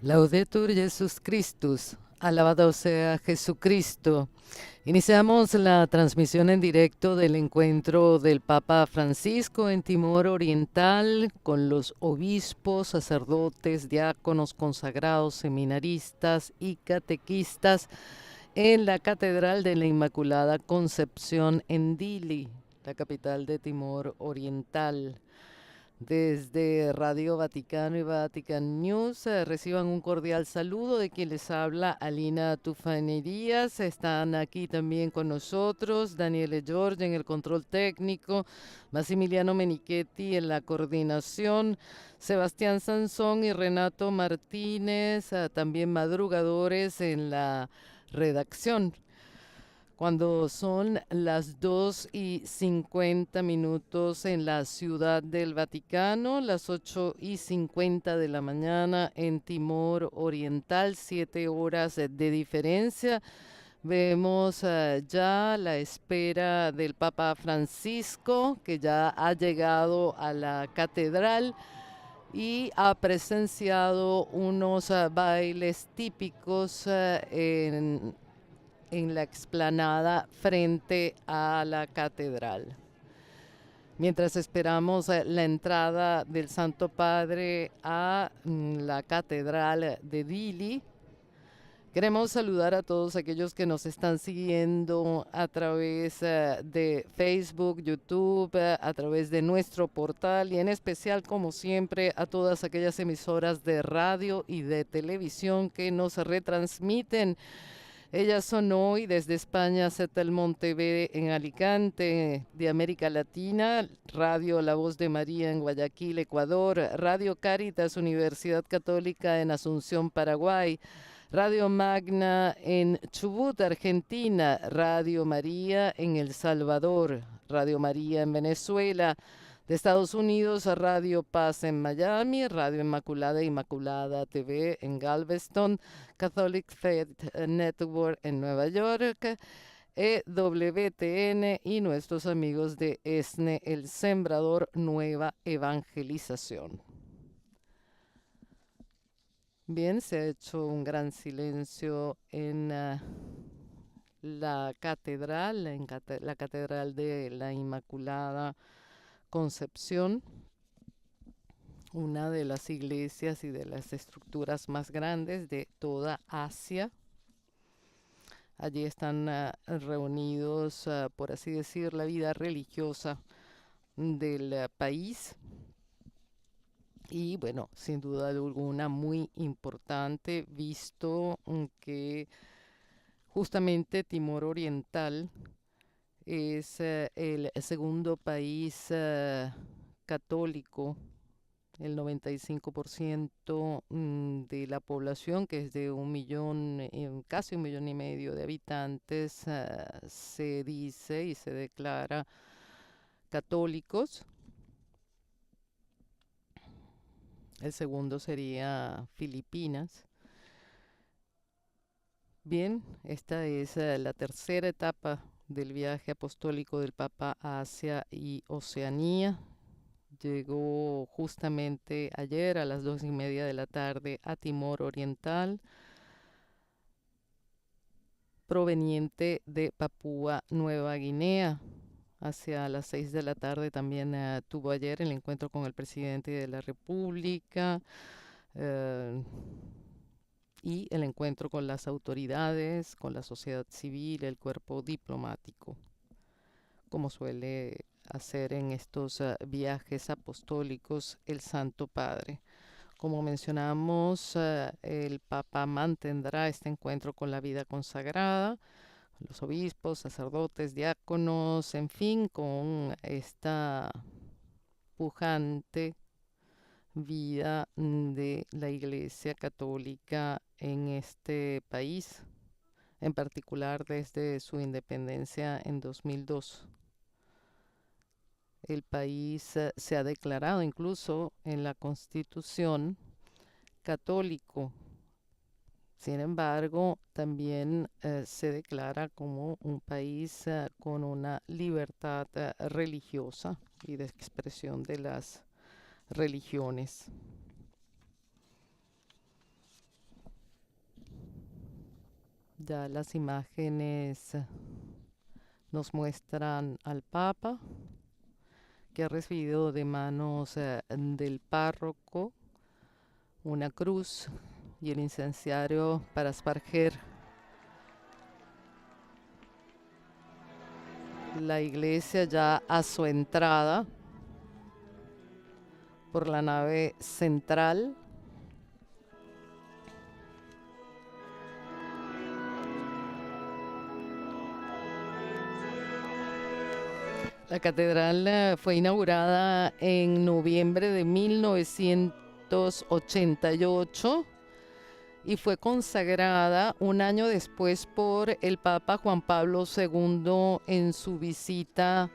Laudetur Jesus Christus, alabado sea Jesucristo. Iniciamos la transmisión en directo del encuentro del Papa Francisco en Timor Oriental con los obispos, sacerdotes, diáconos, consagrados, seminaristas y catequistas en la Catedral de la Inmaculada Concepción en Dili, la capital de Timor Oriental. Desde Radio Vaticano y Vatican News reciban un cordial saludo de quien les habla Alina Tufanerías. Están aquí también con nosotros Daniele Giorgi en el control técnico, Massimiliano Menichetti en la coordinación, Sebastián Sansón y Renato Martínez, también madrugadores en la redacción. Cuando son las 2:50 en la Ciudad del Vaticano, las 8:50 de la mañana en Timor Oriental, 7 horas de diferencia. Vemos ya la espera del Papa Francisco, que ya ha llegado a la catedral y ha presenciado unos bailes típicos en la explanada frente a la catedral. Mientras esperamos la entrada del Santo Padre a la catedral de Dili, queremos saludar a todos aquellos que nos están siguiendo a través de Facebook, YouTube, a través de nuestro portal y en especial, como siempre, a todas aquellas emisoras de radio y de televisión que nos retransmiten. Ellas son hoy desde España, Setelmont TV en Alicante, de América Latina, Radio La Voz de María en Guayaquil, Ecuador, Radio Cáritas Universidad Católica en Asunción, Paraguay, Radio Magna en Chubut, Argentina, Radio María en El Salvador, Radio María en Venezuela. De Estados Unidos a Radio Paz en Miami, Radio Inmaculada, Inmaculada TV en Galveston, Catholic Faith Network en Nueva York, EWTN y nuestros amigos de ESNE, El Sembrador Nueva Evangelización. Bien, se ha hecho un gran silencio en la catedral, la Catedral de la Inmaculada Concepción, una de las iglesias y de las estructuras más grandes de toda Asia. Allí están reunidos, por así decir, la vida religiosa del país. Y bueno, sin duda alguna muy importante, visto que justamente Timor Oriental es el segundo país católico. El 95% de la población, que es de 1 millón, casi 1,5 millones de habitantes, se dice y se declara católicos. El segundo sería Filipinas. Bien, esta es la tercera etapa del viaje apostólico del Papa a Asia y Oceanía. Llegó justamente ayer a las 2:30 de la tarde a Timor Oriental, proveniente de Papúa Nueva Guinea. Hacia las 6 de la tarde también tuvo ayer el encuentro con el presidente de la República eh, y el encuentro con las autoridades, con la sociedad civil, el cuerpo diplomático, como suele hacer en estos viajes apostólicos el Santo Padre. Como mencionamos, el Papa mantendrá este encuentro con la vida consagrada, los obispos, sacerdotes, diáconos, en fin, con esta pujante vida de la Iglesia Católica en este país, en particular desde su independencia en 2002. El país se ha declarado incluso en la Constitución católico. Sin embargo, también se declara como un país con una libertad religiosa y de expresión de las religiones. Ya las imágenes nos muestran al Papa, que ha recibido de manos del párroco una cruz y el incenciario para esparger la iglesia ya a su entrada por la nave central. La catedral fue inaugurada en noviembre de 1988 y fue consagrada un año después por el Papa Juan Pablo II en su visita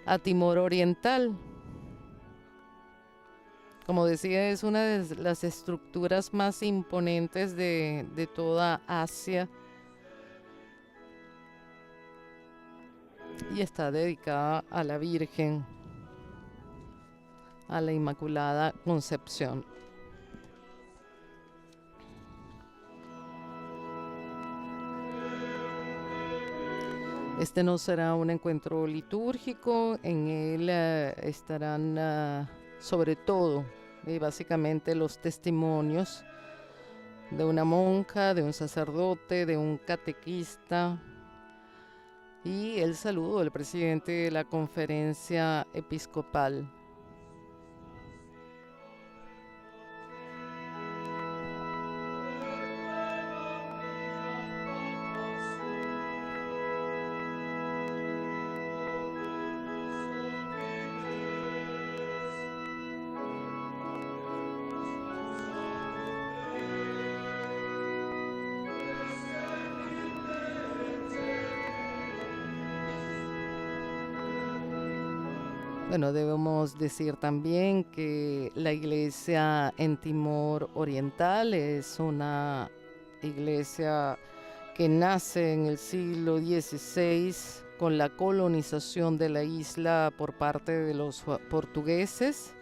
a Timor Oriental. Como decía, es una de las estructuras más imponentes de toda Asia y está dedicada a la Virgen, a la Inmaculada Concepción. Este no será un encuentro litúrgico, en él estarán sobre todo y básicamente los testimonios de una monja, de un sacerdote, de un catequista y el saludo del presidente de la conferencia episcopal. Bueno, debemos decir también que la iglesia en Timor Oriental es una iglesia que nace en el siglo XVI con la colonización de la isla por parte de los portugueses.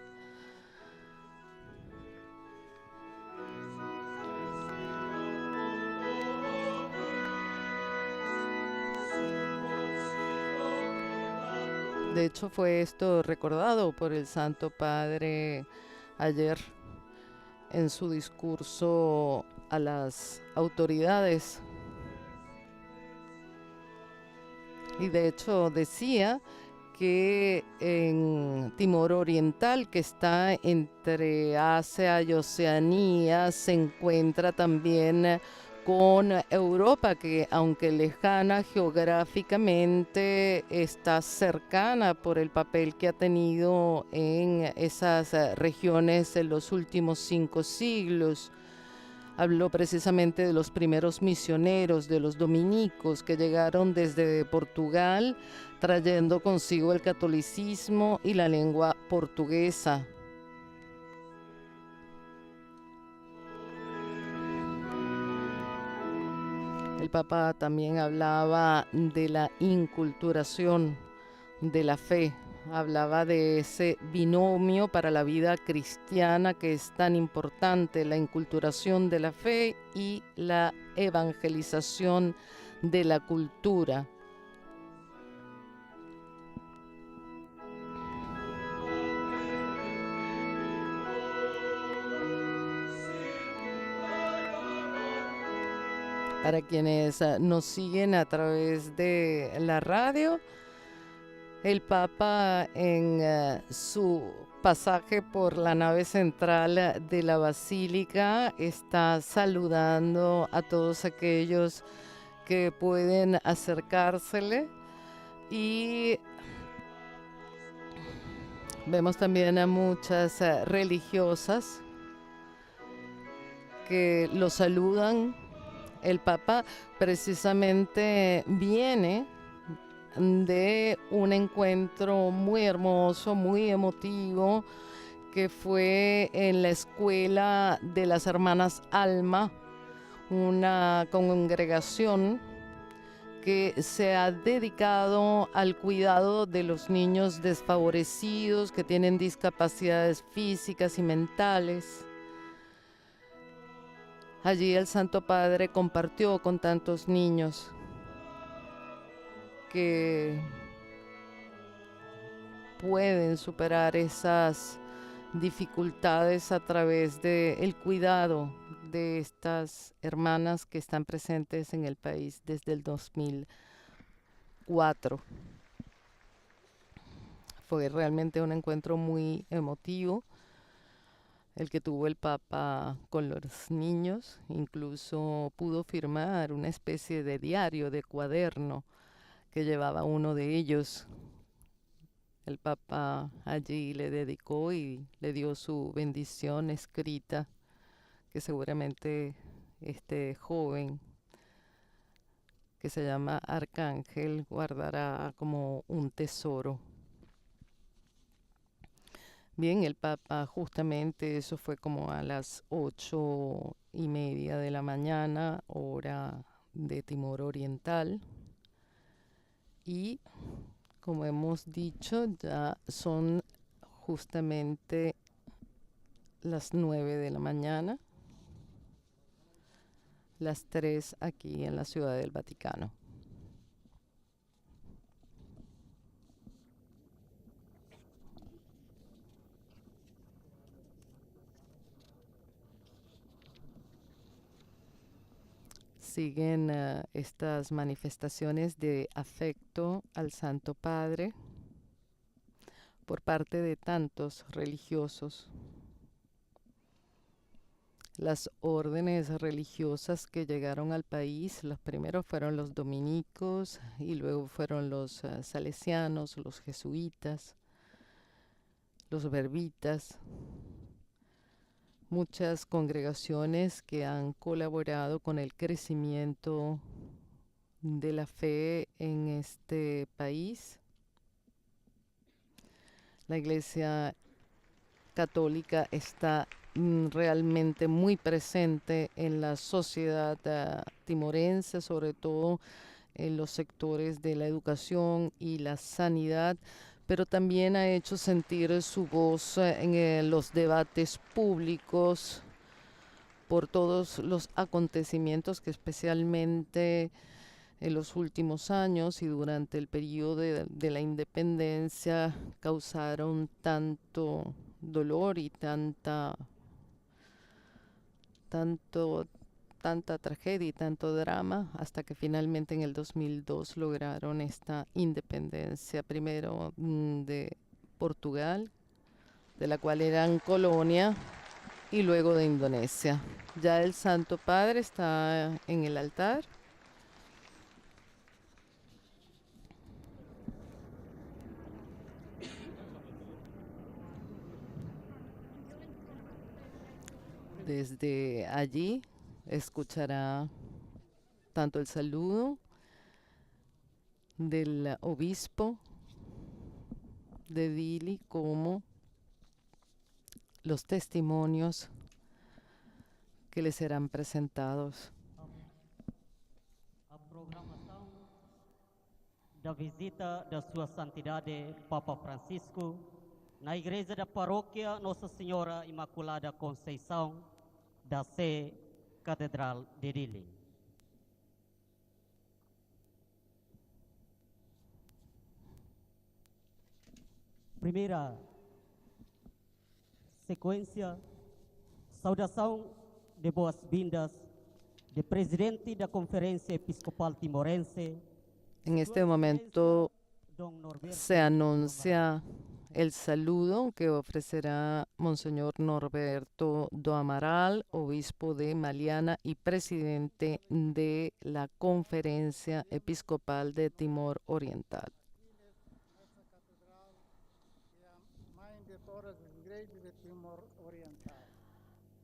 De hecho, fue esto recordado por el Santo Padre ayer en su discurso a las autoridades. Y de hecho decía que en Timor Oriental, que está entre Asia y Oceanía, se encuentra también con Europa, que aunque lejana geográficamente, está cercana por el papel que ha tenido en esas regiones en los últimos 5 siglos. Habló precisamente de los primeros misioneros, de los dominicos que llegaron desde Portugal, trayendo consigo el catolicismo y la lengua portuguesa. El Papa también hablaba de la inculturación de la fe, hablaba de ese binomio para la vida cristiana que es tan importante, la inculturación de la fe y la evangelización de la cultura. Para quienes nos siguen a través de la radio, el Papa en su pasaje por la nave central de la Basílica está saludando a todos aquellos que pueden acercársele y vemos también a muchas religiosas que lo saludan. El Papa precisamente viene de un encuentro muy hermoso, muy emotivo, que fue en la escuela de las Hermanas Alma, una congregación que se ha dedicado al cuidado de los niños desfavorecidos que tienen discapacidades físicas y mentales. Allí el Santo Padre compartió con tantos niños que pueden superar esas dificultades a través del cuidado de estas hermanas que están presentes en el país desde el 2004. Fue realmente un encuentro muy emotivo el que tuvo el Papa con los niños. Incluso pudo firmar una especie de diario, de cuaderno que llevaba uno de ellos. El Papa allí le dedicó y le dio su bendición escrita, que seguramente este joven que se llama Arcángel guardará como un tesoro. Bien, el Papa justamente, eso fue como a las 8:30 de la mañana, hora de Timor Oriental. Y como hemos dicho, ya son justamente las 9 de la mañana, las 3 aquí en la Ciudad del Vaticano. Siguen estas manifestaciones de afecto al Santo Padre por parte de tantos religiosos. Las órdenes religiosas que llegaron al país, los primeros fueron los dominicos y luego fueron los salesianos, los jesuitas, los verbitas, muchas congregaciones que han colaborado con el crecimiento de la fe en este país. La Iglesia Católica está realmente muy presente en la sociedad timorense, sobre todo en los sectores de la educación y la sanidad, pero también ha hecho sentir su voz en los debates públicos por todos los acontecimientos que especialmente en los últimos años y durante el periodo de la independencia causaron tanto dolor y tanta tragedia y tanto drama, hasta que finalmente en el 2002 lograron esta independencia, primero de Portugal, de la cual eran colonia, y luego de Indonesia. Ya el Santo Padre está en el altar. Desde allí escuchará tanto el saludo del obispo de Dili como los testimonios que le serán presentados. A programação da visita da Sua Santidade Papa Francisco na Igreja da Paróquia Nossa Senhora Imaculada Conceição da Sé Catedral de Dili. Primeira sequência, saudação de boas-vindas de presidente da Conferência Episcopal Timorense. En este momento se anuncia el saludo que ofrecerá Monseñor Norberto do Amaral, obispo de Maliana y presidente de la Conferencia Episcopal de Timor Oriental.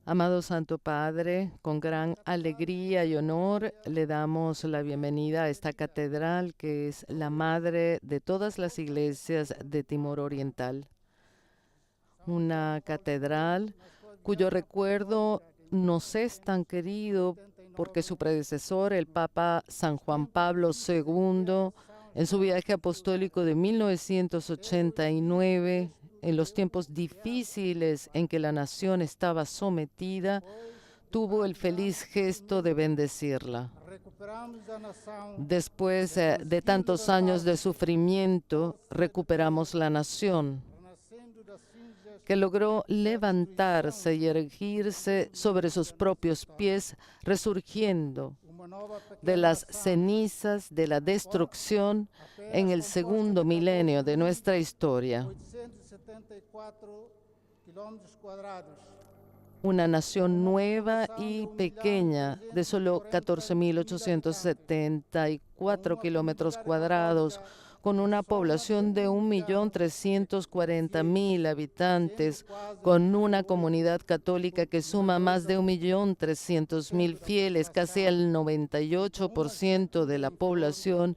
Amado Santo Padre, con gran alegría y honor le damos la bienvenida a esta catedral que es la madre de todas las iglesias de Timor Oriental. Una catedral cuyo recuerdo nos es tan querido porque su predecesor, el Papa San Juan Pablo II, en su viaje apostólico de 1989, en los tiempos difíciles en que la nación estaba sometida, tuvo el feliz gesto de bendecirla. Después de tantos años de sufrimiento, recuperamos la nación, que logró levantarse y erguirse sobre sus propios pies, resurgiendo de las cenizas de la destrucción en el segundo milenio de nuestra historia. Una nación nueva y pequeña de solo 14.874 kilómetros cuadrados, con una población de 1.340.000 habitantes, con una comunidad católica que suma más de 1.300.000 fieles, casi el 98% de la población,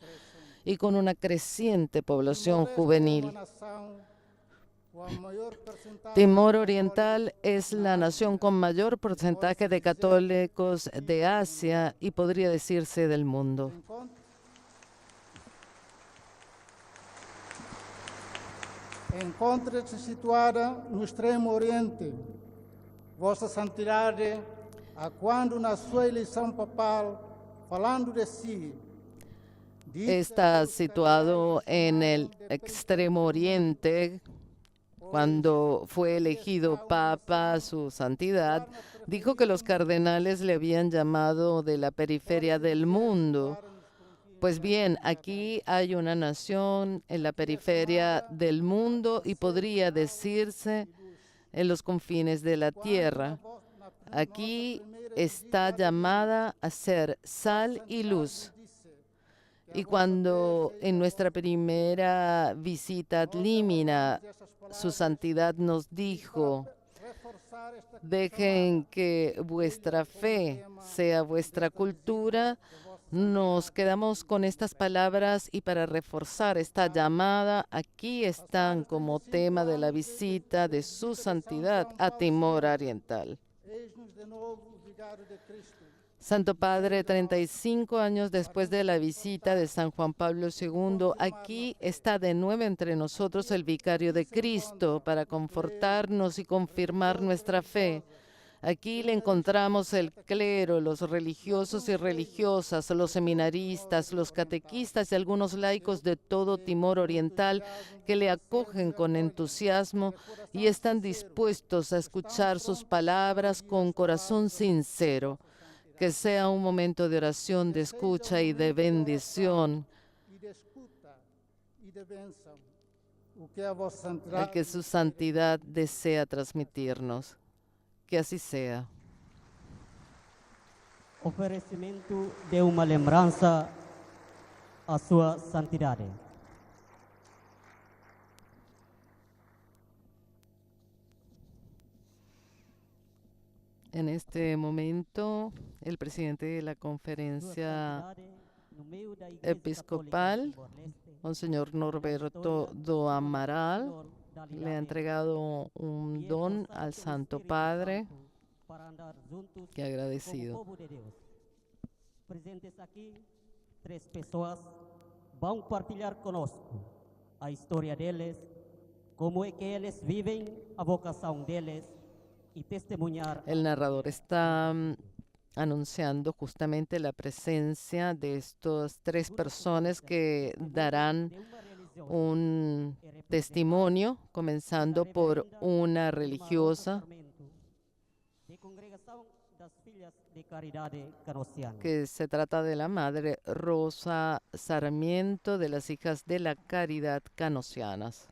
y con una creciente población juvenil. Timor Oriental es la nación con mayor porcentaje de católicos de Asia y podría decirse del mundo. Encontra-se situada no extremo oriente. Vossa Santidade, a quando na sua eleição papal, falando de si, está situado en el extremo oriente. Cuando fue elegido Papa, su santidad, dijo que los cardenales le habían llamado de la periferia del mundo. Pues bien, aquí hay una nación en la periferia del mundo y podría decirse en los confines de la tierra. Aquí está llamada a ser sal y luz. Y cuando en nuestra primera visita ad limina, su santidad nos dijo: dejen que vuestra fe sea vuestra cultura, nos quedamos con estas palabras, y para reforzar esta llamada, aquí están como tema de la visita de su santidad a Timor Oriental. Santo Padre, 35 años después de la visita de San Juan Pablo II, aquí está de nuevo entre nosotros el vicario de Cristo para confortarnos y confirmar nuestra fe. Aquí le encontramos el clero, los religiosos y religiosas, los seminaristas, los catequistas y algunos laicos de todo Timor Oriental que le acogen con entusiasmo y están dispuestos a escuchar sus palabras con corazón sincero. Que sea un momento de oración, de escucha y de bendición, el que su santidad desea transmitirnos. Que así sea. Oferecimento de uma lembrança a sua santidade. En este momento, el presidente de la conferencia episcopal, Monseñor Norberto do Amaral, le ha entregado un don al Santo Padre. Qué agradecido. Presentes aqui, 3 pessoas vão partilhar conosco a história deles, como é que eles vivem a vocação deles y testimonhar. El narrador está anunciando justamente la presencia de estas 3 personas que darán un testimonio, comenzando por una religiosa que se trata de la Madre Rosa Sarmiento de las Hijas de la Caridad Canosianas.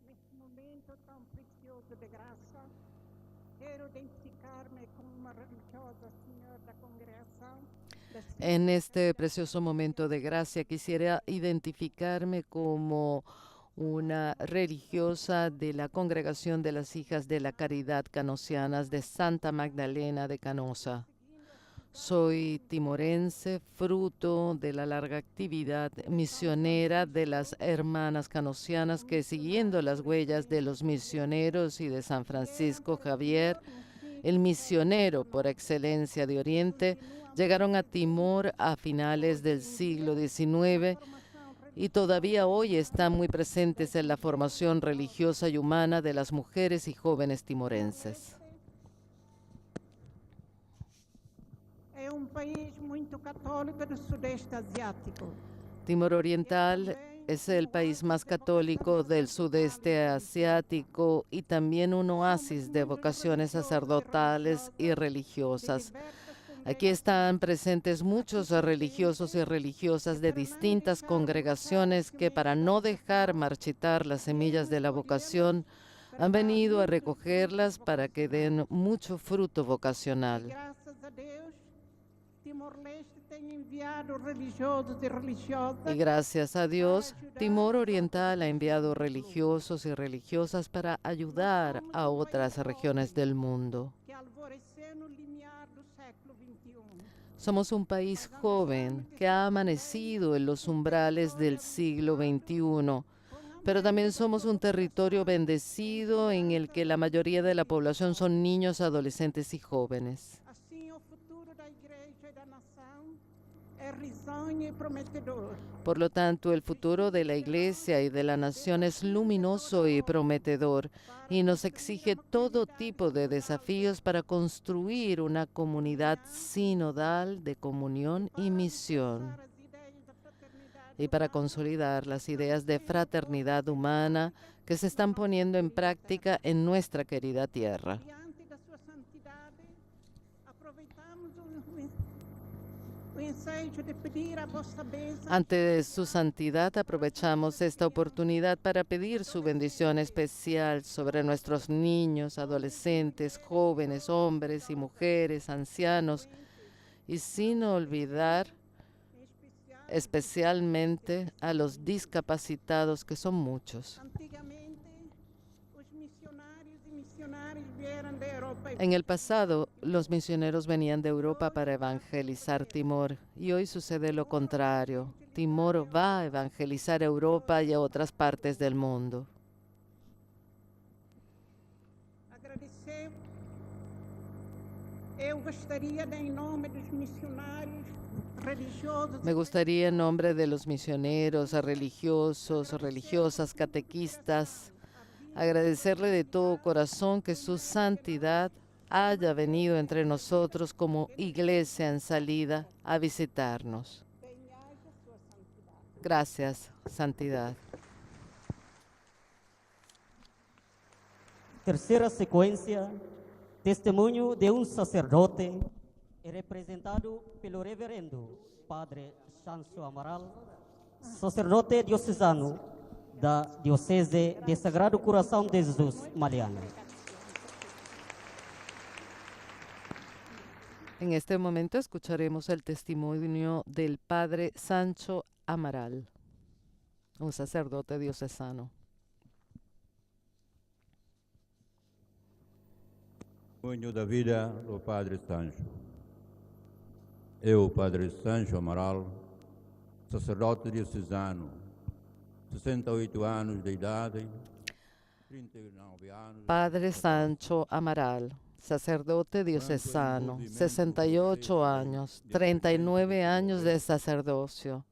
Neste momento tão precioso de graça, quero identificar-me como uma religiosa, Senhor da congregação. En este precioso momento de gracia quisiera identificarme como una religiosa de la Congregación de las Hijas de la Caridad Canosianas de Santa Magdalena de Canosa. Soy timorense, fruto de la larga actividad misionera de las hermanas canosianas que, siguiendo las huellas de los misioneros y de San Francisco Javier, el misionero por excelencia de Oriente, llegaron a Timor a finales del siglo XIX y todavía hoy están muy presentes en la formación religiosa y humana de las mujeres y jóvenes timorenses. É país muito católico do Sudeste Asiático. Timor Oriental es el país más católico del sudeste asiático y también un oasis de vocaciones sacerdotales y religiosas. Aquí están presentes muchos religiosos y religiosas de distintas congregaciones que, para no dejar marchitar las semillas de la vocación, han venido a recogerlas para que den mucho fruto vocacional. Graças a Deus, Timor-Leste tem enviado religiosos e religiosas Y gracias a Dios, Timor Oriental ha enviado religiosos y religiosas para ayudar a otras regiones del mundo. que alvorecer no limiar do século XXI. Somos un país joven que ha amanecido en los umbrales del siglo XXI, pero también somos un territorio bendecido en el que la mayoría de la población son niños, adolescentes y jóvenes. Assim, o futuro da Igreja e da nação é risonho e prometedor. Por lo tanto, el futuro de la Iglesia y de la nación es luminoso y prometedor y nos exige todo tipo de desafíos para construir una comunidad sinodal de comunión y misión, As ideias da fraternidade y para consolidar las ideas de fraternidad humana que se están poniendo en práctica en nuestra querida tierra. diante da sua santidade, aproveitamos o ensejo de pedir a vossa bênção Ante su santidad aprovechamos esta oportunidad para pedir su bendición especial sobre nuestros niños, adolescentes, jóvenes, hombres y mujeres, ancianos, y sin olvidar em especial. especialmente a los discapacitados, que son muchos. Antigamente, os missionários e missionárias vieram da Europa e En el pasado, los misioneros venían de Europa para evangelizar Timor, y hoy sucede lo contrario. Timor va a evangelizar Europa y a otras partes del mundo. agradecer. Eu gostaria, de, em nome dos missionários religiosos, Me gustaría, en nombre de los misioneros, religiosos, religiosas, catequistas, agradecerle de todo corazón que su santidad haya venido entre nosotros como iglesia en salida a visitarnos. bem-aja sua santidade. Gracias, santidad. Terceira sequência, testemunho de um sacerdote, é representado pelo reverendo Padre Sancho Amaral, sacerdote diocesano da Diocese de Sagrado Coração de Jesus, Mariana. En este momento escucharemos el testimonio del Padre Sancho Amaral, un sacerdote diocesano. Testemunho da vida do Padre Sancho. Eu, Padre Sancho Amaral, sacerdote diocesano, 68 anos de idade, 39 anos. Padre Sancho Amaral, sacerdote diocesano, 68 años, 39 años de sacerdocio.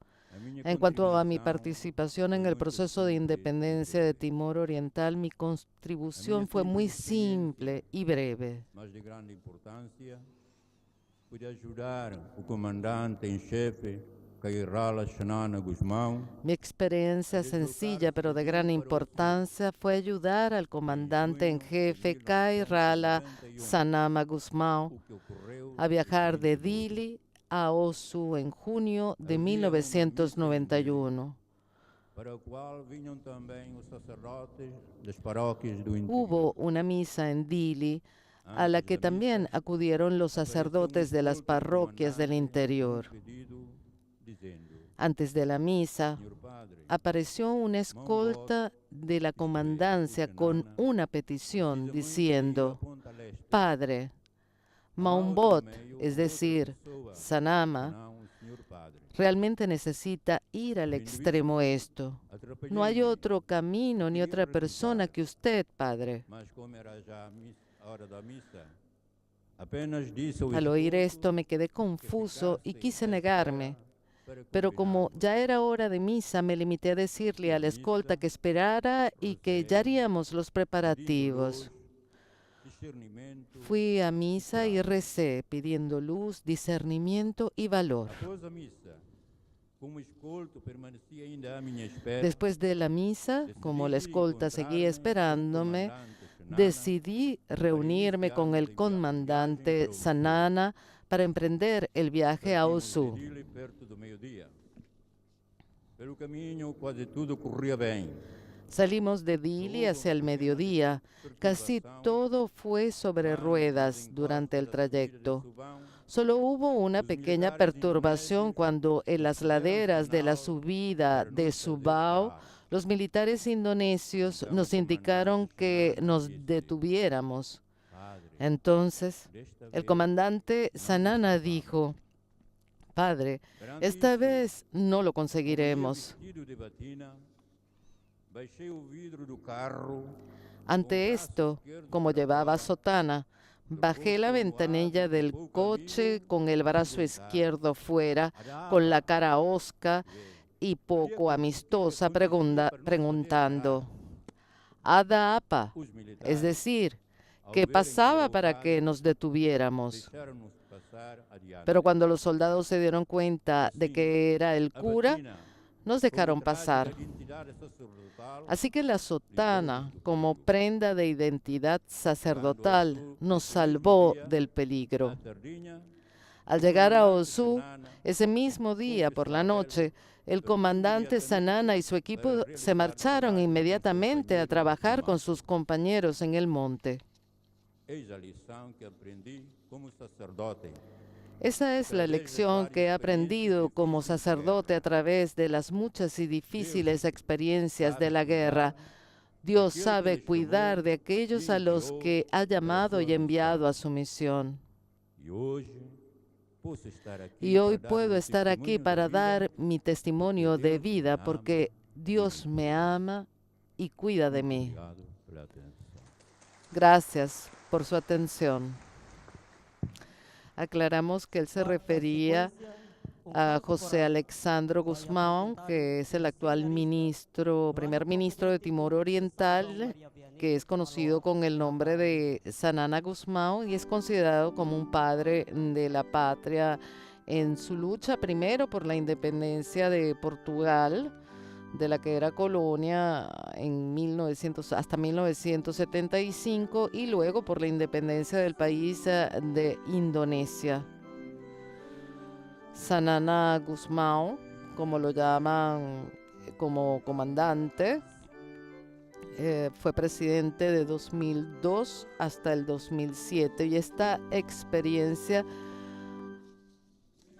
En cuanto a mi participación en el proceso de independencia de Timor Oriental, mi contribución fue muy simple y breve. Mas de grande importância, pude ajudar o comandante em chefe, Kairala Xanana Guzmão, Mi experiencia sencilla pero de gran importancia fue ayudar al comandante en jefe Kai Rala Sanama Guzmão o que ocorreu a viajar de Dili a Osu en junio de 1991. para o qual vinham também os sacerdotes das paróquias do interior. Hubo una misa en Dili a la que también acudieron los sacerdotes de las parroquias del interior. Antes de la misa, Senhor Padre, apareció una escolta de la comandancia con una petición diciendo: Padre, Maumbot, es decir, Sanama, não, Senhor Padre. realmente necesita ir al extremo esto. No hay otro camino ni otra persona que usted, Padre. Mas como era já a hora da missa, apenas disse ao Al oír esposo esto me quedé confuso y quise negarme, Pero como ya era hora de misa, me limité a decirle a la escolta que esperara y que ya haríamos los preparativos. Fui a misa y recé, pidiendo luz, discernimiento y valor. Después de la misa, como la escolta seguía esperándome, decidí reunirme con el comandante Sanana para emprender el viaje a Osu. Salimos de Dili hacia el mediodía. Casi todo fue sobre ruedas durante el trayecto. Solo hubo una pequeña perturbación cuando en las laderas de la subida de Subao, los militares indonesios nos indicaron que nos detuviéramos. Entonces, el comandante Sanana dijo: Padre, esta vez no lo conseguiremos. Ante esto, como llevaba sotana, bajé la ventanilla del coche con el brazo izquierdo fuera, con la cara hosca y poco amistosa, preguntando: ¿Ada apa? Es decir, ¿qué pasaba para que nos detuviéramos? Pero cuando los soldados se dieron cuenta de que era el cura, nos dejaron pasar. Así que la sotana, como prenda de identidad sacerdotal, nos salvó del peligro. Al llegar a Osu, ese mismo día por la noche, el comandante Sanana y su equipo se marcharon inmediatamente a trabajar con sus compañeros en el monte. Esa es la lección que he aprendido como sacerdote a través de las muchas y difíciles experiencias de la guerra. Dios sabe cuidar de aquellos a los que ha llamado y enviado a su misión. Y hoy puedo estar aquí para dar mi testimonio de vida porque Dios me ama y cuida de mí. Gracias por su atención. Aclaramos que él se refería a José Alexandro Guzmán, que es el actual primer ministro de Timor Oriental, que es conocido con el nombre de Sanana Guzmán y es considerado como un padre de la patria en su lucha primero por la independencia de Portugal, de la que era colonia hasta 1975, y luego por la independencia del país de Indonesia. Sanana Guzmán, como lo llaman como comandante, fue presidente de 2002 hasta el 2007 y esta experiencia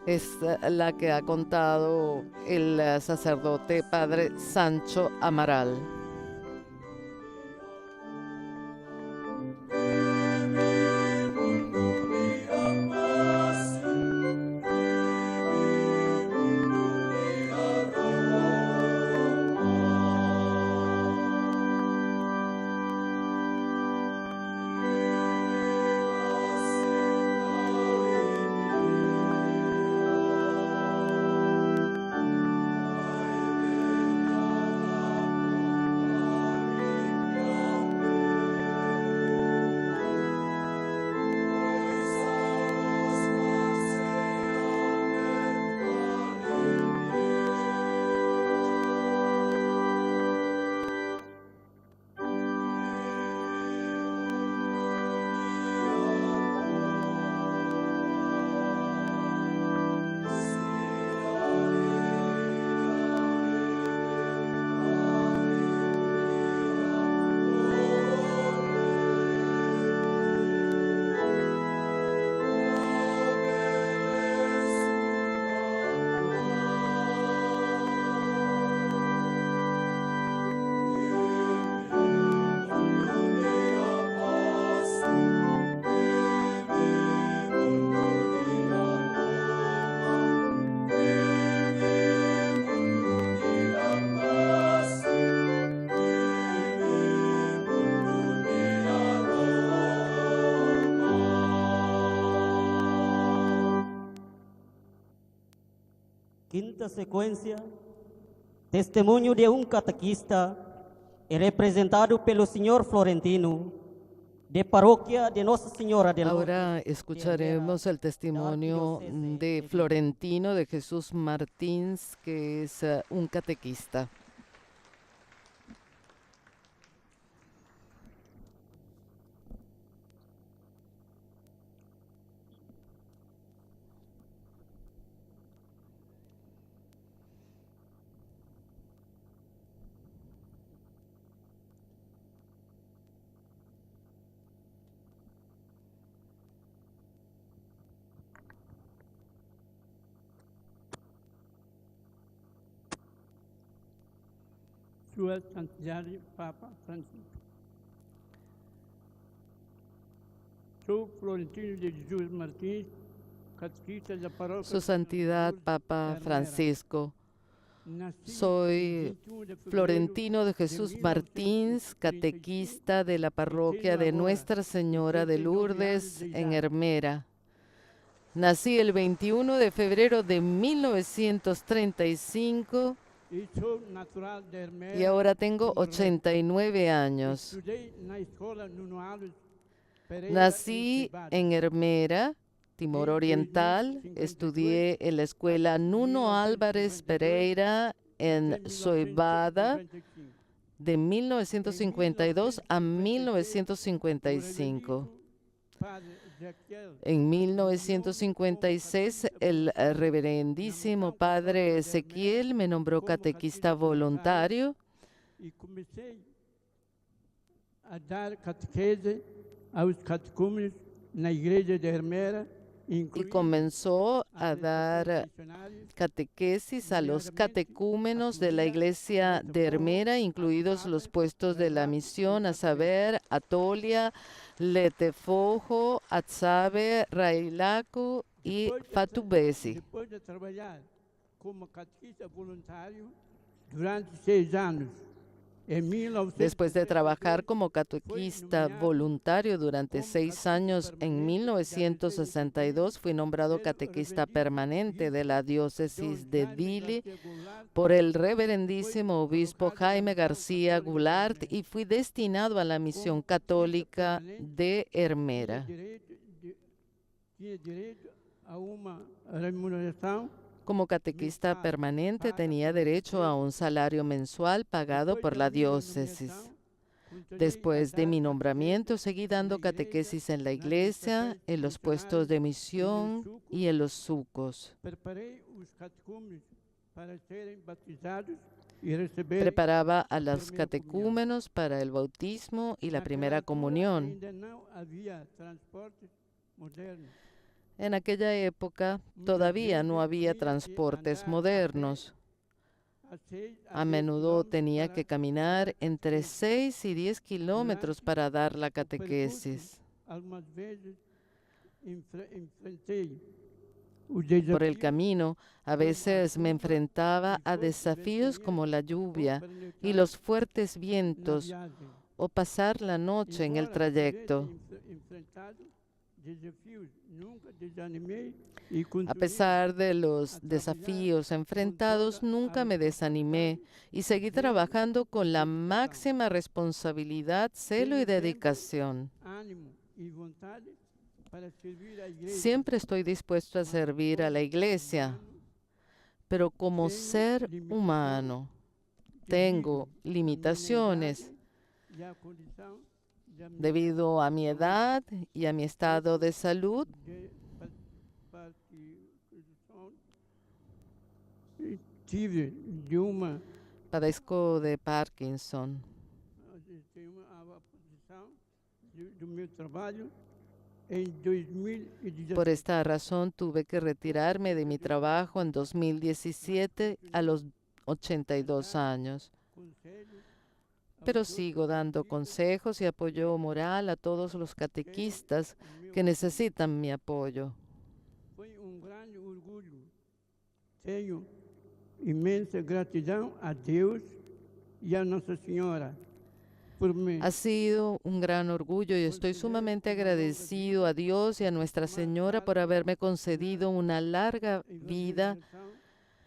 es la que ha contado el sacerdote padre Sancho Amaral. Quinta sequência, testemunho de um catequista representado pelo senhor Florentino, de Parroquia de Nossa Senhora de Lourdes. Ahora escucharemos el testimonio de Florentino de Jesús Martins, que es un catequista. Sua Santidade Papa Francisco. Sou Florentino de Jesus Martins, catequista da paróquia. Su Santidad Papa Francisco. Soy Florentino de Jesús Martins, catequista de la parroquia de Nuestra Señora de Lourdes en Hermera. Nací el 21 de febrero de 1935 y ahora tengo 89 años. Nací en Hermera, Timor Oriental. Estudié en la escuela Nuno Álvares Pereira en Soibada de 1952 a 1955. En 1956, el reverendísimo padre Ezequiel me nombró catequista voluntario E comecei a dar catequese aos catecúmenos na igreja de Hermera, y comenzó a dar catequesis a los catecúmenos de la iglesia de Hermera, incluidos los puestos de la misión, a saber, Atolia, Letefojo, Atzabe, Railaco y Fatubesi. Depois de trabalhar como catequista voluntário durante 6 anos, Después de trabajar como catequista voluntario durante 6 años, en 1962 fui nombrado catequista permanente de la diócesis de Dili por el reverendísimo obispo Jaime García Goulart y fui destinado a la misión católica de Hermera. tinha direito a uma remuneração. Como catequista permanente tenía derecho a un salario mensual pagado por la diócesis. Después de mi nombramiento, seguí dando catequesis en la iglesia, en los puestos de misión y en los sucos. Preparei os catecúmenos para serem batizados e receberem. Preparaba a los catecúmenos para el bautismo y la primera comunión. Ainda não havia transportes modernos. En aquella época todavía no había transportes modernos. A menudo tenía que caminar entre 6 y 10 kilómetros para dar la catequesis. Algumas vezes enfrentei o Por desafio el camino, a veces me enfrentaba a desafíos como la lluvia y los fuertes na vientos viagem. o pasar la noche en el trayecto. Enfrentado desafios, nunca desanimei e A continuei. pesar de los desafíos enfrentados, nunca me desanimé y seguí trabajando con la máxima responsabilidad, celo y dedicación. Ânimo e vontade para servir a igreja. Siempre estoy dispuesto a servir a la iglesia, pero como ser humano tengo limitaciones E a condição da minha debido a mi edad y a mi estado de salud. participação. Tive de uma Padezco de Parkinson. a posição do meu trabalho em 2017. Por esta razón tuve que retirarme de mi trabajo en 2017 a los 82 años. Conselho Pero sigo dando consejos y apoyo moral a todos los catequistas que necesitan mi apoyo. foi grande orgulho. Tenho imensa gratidão a Deus e a Nossa Senhora por me Ha sido un gran orgullo y estoy sumamente agradecido a Dios y a Nuestra Señora por haberme concedido una larga vida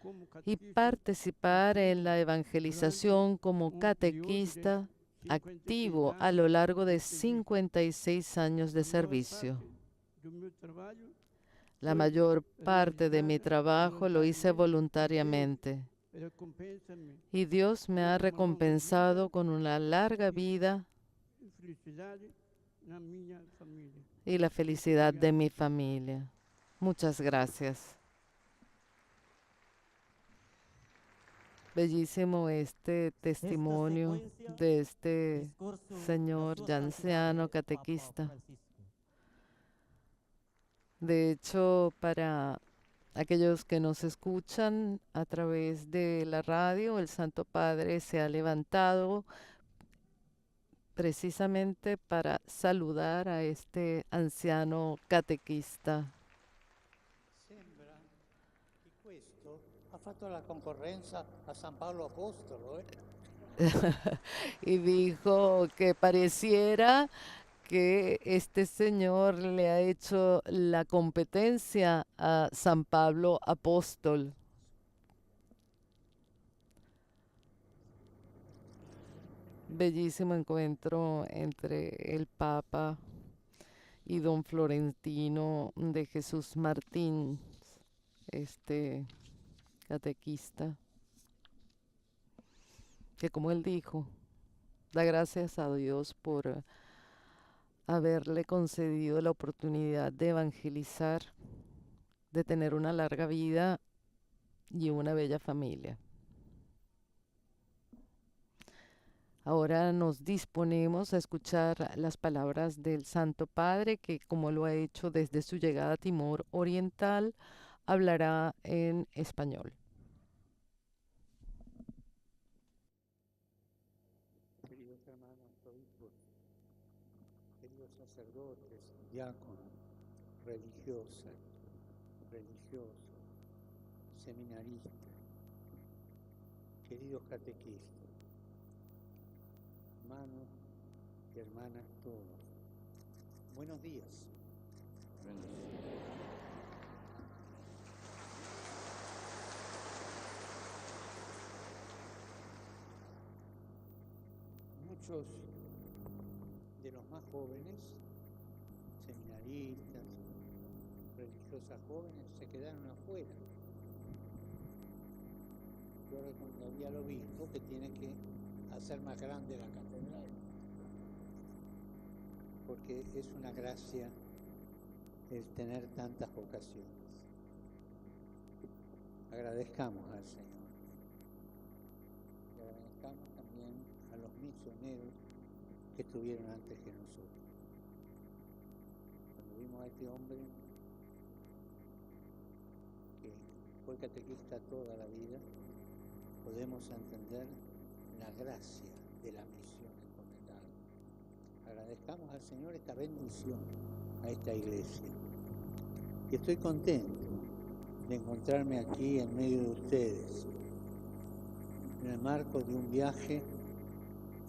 como y catequista participar en la evangelización como catequista activo a lo largo de 56 años de servicio. do meu trabalho La mayor parte de mi trabajo lo hice voluntariamente recompensa-me y Dios me ha recompensado con una larga vida e felicidade na minha família. y la felicidad de mi familia. Muchas gracias. Bellísimo este testimonio de este Discurso señor da ya Sua anciano Santidade Papa catequista. Francisco. De hecho, para aquellos que nos escuchan a través de la radio, el Santo Padre se ha levantado precisamente para saludar a este anciano catequista. Sembra che questo ha fatto la concorrenza a San Paolo Apostolo. Y dijo que pareciera que este señor le ha hecho la competencia a San Pablo Apóstol. Bellísimo encuentro entre el Papa y don Florentino de Jesús Martín, este catequista, que como él dijo, da gracias a Dios por haberle concedido la oportunidad de evangelizar, de tener una larga vida y una bella familia. Ahora nos disponemos a escuchar las palabras del Santo Padre, que como lo ha hecho desde su llegada a Timor Oriental, hablará en español. Queridos hermanos obispos, queridos sacerdotes, diáconos, religiosas, religiosos, seminaristas, queridos catequistas, hermanos y hermanas todos, buenos días. Muchos de los más jóvenes, seminaristas, religiosas jóvenes, se quedaron afuera. Yo recomendaría al obispo que tiene que hacer más grande la catedral, porque es una gracia el tener tantas vocaciones. Agradezcamos al Señor. Y agradezcamos también a los misioneros que estuvieron antes que nosotros. Cuando vimos a este hombre que fue catequista toda la vida, podemos entender la gracia de la misión encomendada. Agradezcamos al Señor esta bendición a esta iglesia. Y estoy contento de encontrarme aquí en medio de ustedes, en el marco de un viaje,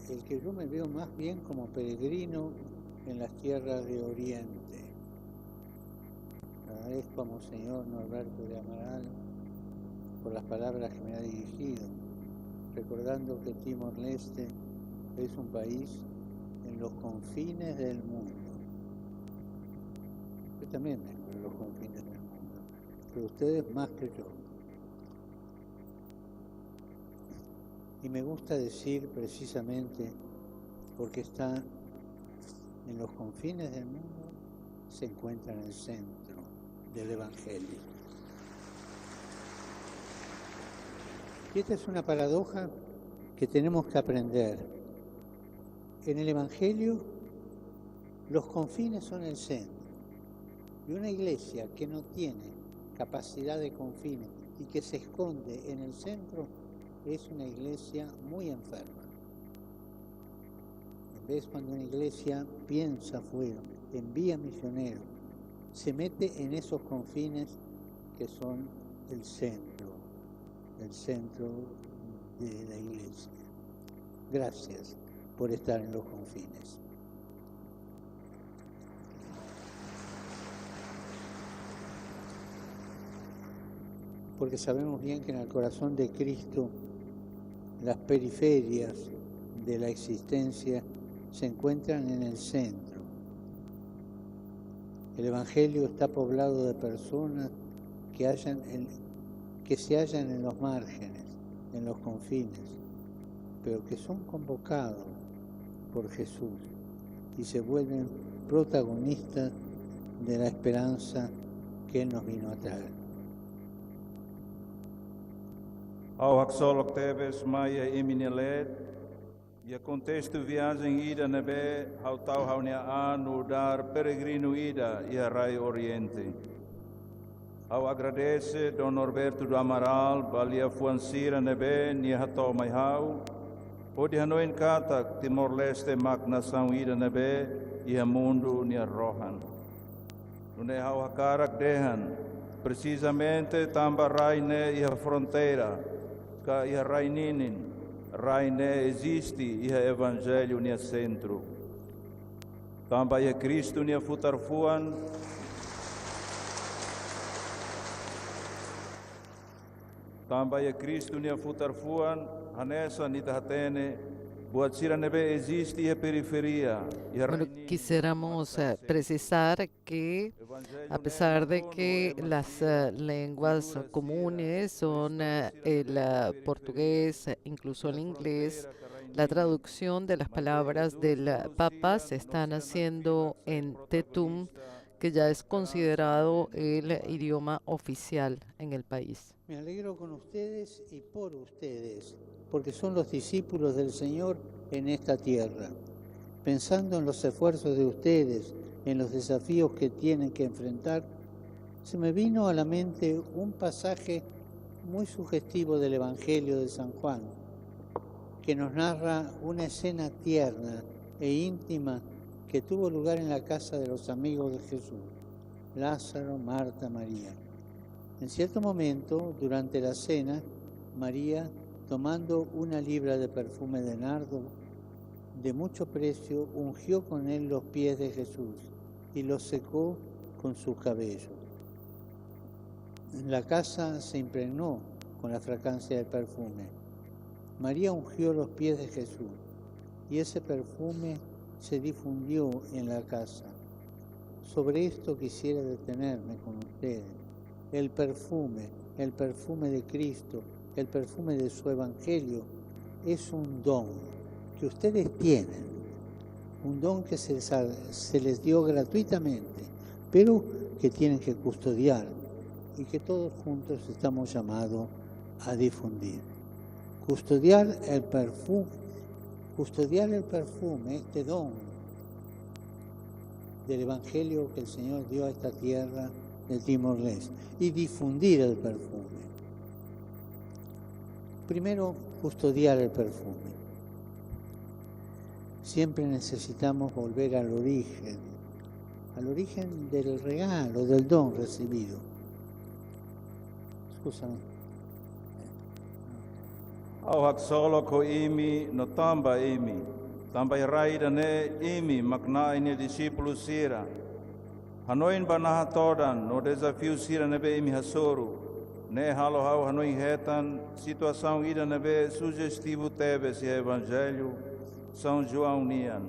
el que yo me veo más bien como peregrino en las tierras de Oriente. Agradezco a Monseñor Norberto de Amaral por las palabras que me ha dirigido, recordando que Timor-Leste es un país en los confines del mundo. Yo también vengo de los confines del mundo, pero ustedes más que yo. Y me gusta decir precisamente, porque está en los confines del mundo, se encuentra en el centro del Evangelio. Y esta es una paradoja que tenemos que aprender. En el Evangelio, los confines son el centro. Y una iglesia que no tiene capacidad de confines y que se esconde en el centro es una iglesia muy enferma. En vez cuando una iglesia piensa afuera, envía misioneros, se mete en esos confines que son el centro de la iglesia. Gracias por estar en los confines. porque sabemos bien que en el corazón de Cristo las periferias de la existencia se encuentran en el centro. El Evangelio está poblado de personas que se hallan en los márgenes, en los confines, pero que son convocados por Jesús y se vuelven protagonistas de la esperanza que Él nos vino a traer. Ao haksolok tebes maya iminelet, e contexto viagem ida nebe, hau tau hau nia anu dar peregrino ida e a Rai Oriente. Ao agradece Don Norberto do Amaral, balia fuancira nebe, nia hatau mai hau, o de Hanoin Katak, Timor-Leste mak nação ida nebe, e a mundo nia rohan. Nune hau hakarak dehan, precisamente tamba Rai ne e a fronteira, ka iha rai ninin, rai ne existe iha evangelho nia centro. Tamba iha Cristo nia futarfuan, tamba iha Cristo nia futarfuan, hanesa nita hatene, buat sira nebe existe iha periferia. Bueno, quisiéramos precisar que a pesar de que las lenguas comunes son el portugués, incluso el inglés, la traducción de las palabras del Papa se están haciendo en Tetum, que ya es considerado el idioma oficial en el país. Me alegro con ustedes y por ustedes, porque son los discípulos del Señor en esta tierra. Pensando en los esfuerzos de ustedes, en los desafíos que tienen que enfrentar, se me vino a la mente un pasaje muy sugestivo del Evangelio de San Juan, que nos narra una escena tierna e íntima que tuvo lugar en la casa de los amigos de Jesús, Lázaro, Marta, María. En cierto momento, durante la cena, María, tomando una libra de perfume de nardo de mucho precio, ungió con él los pies de Jesús y los secó con sus cabellos. La casa se impregnó con la fragancia del perfume. María ungió los pies de Jesús y ese perfume se difundió en la casa. Sobre esto quisiera detenerme con ustedes. El perfume de Cristo, el perfume de su Evangelio, es un don que ustedes tienen, un don que se les dio gratuitamente, pero que tienen que custodiar y que todos juntos estamos llamados a difundir. Custodiar el perfume, este don del Evangelio que el Señor dio a esta tierra de Timor-Leste, y difundir el perfume. Primero, custodiar el perfume. Siempre necesitamos volver al origen del regalo, del don recibido. Scusami. Au haksolo ko imi no tamba imi, tamba iraida ne imi makna ini discípulo sira. Hanoin banaha todan no desafio sira nebe imi hasoru, ne halo hau hanoin retan situação ida nebe sugestivo tebe se evangelho São João nian.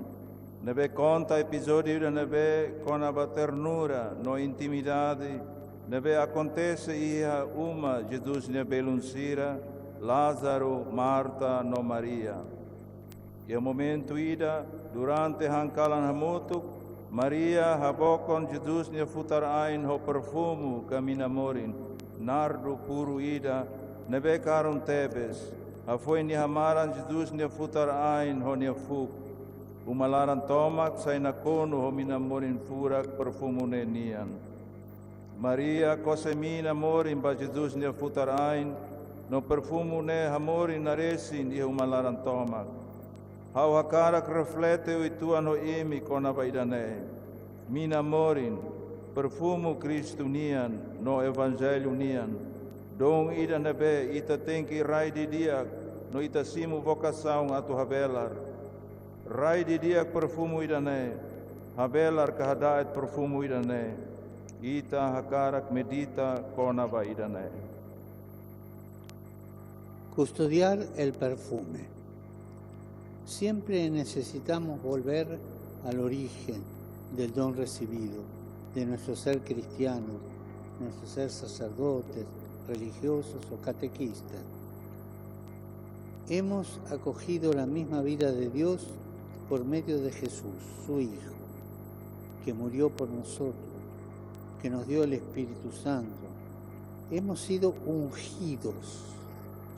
Nebe conta episódio ida nebe com a ternura no intimidade, nebe acontece ia uma Jesus nebe lunsira, Lázaro, Marta, no Maria. E o momento ida, durante hankalan hamutuk, Maria habokon Jesus ne futar ain ho perfumo caminamorin, nardo puro ida, nebe karon tebes, a foi ni hamaran Jesus ne futar ain ho ne fuk, umalaran tomak sai na kono ho minamorin furak perfumo ne nian. Maria kosemina morin ba Jesus ne futar ain, no perfumo ne hamorin naresin i umalaran tomak. Hau hakarak reflete o itua no imi kona baidane. Mina morin, perfumo Cristo nian, no evangelho nian. Dong ida nebe, ita tenki rai di diak, no ita simu vocação atu habelar. Rai di diak perfumo ida ne, habelar kahadaet perfumo ida ne. Ita hakarak medita kona baidane. Custodiar el perfume. Siempre necesitamos volver al origen del don recibido, de nuestro ser cristiano, nuestro ser sacerdotes, religiosos o catequistas. Hemos acogido la misma vida de Dios por medio de Jesús, su Hijo, que murió por nosotros, que nos dio el Espíritu Santo. Hemos sido ungidos,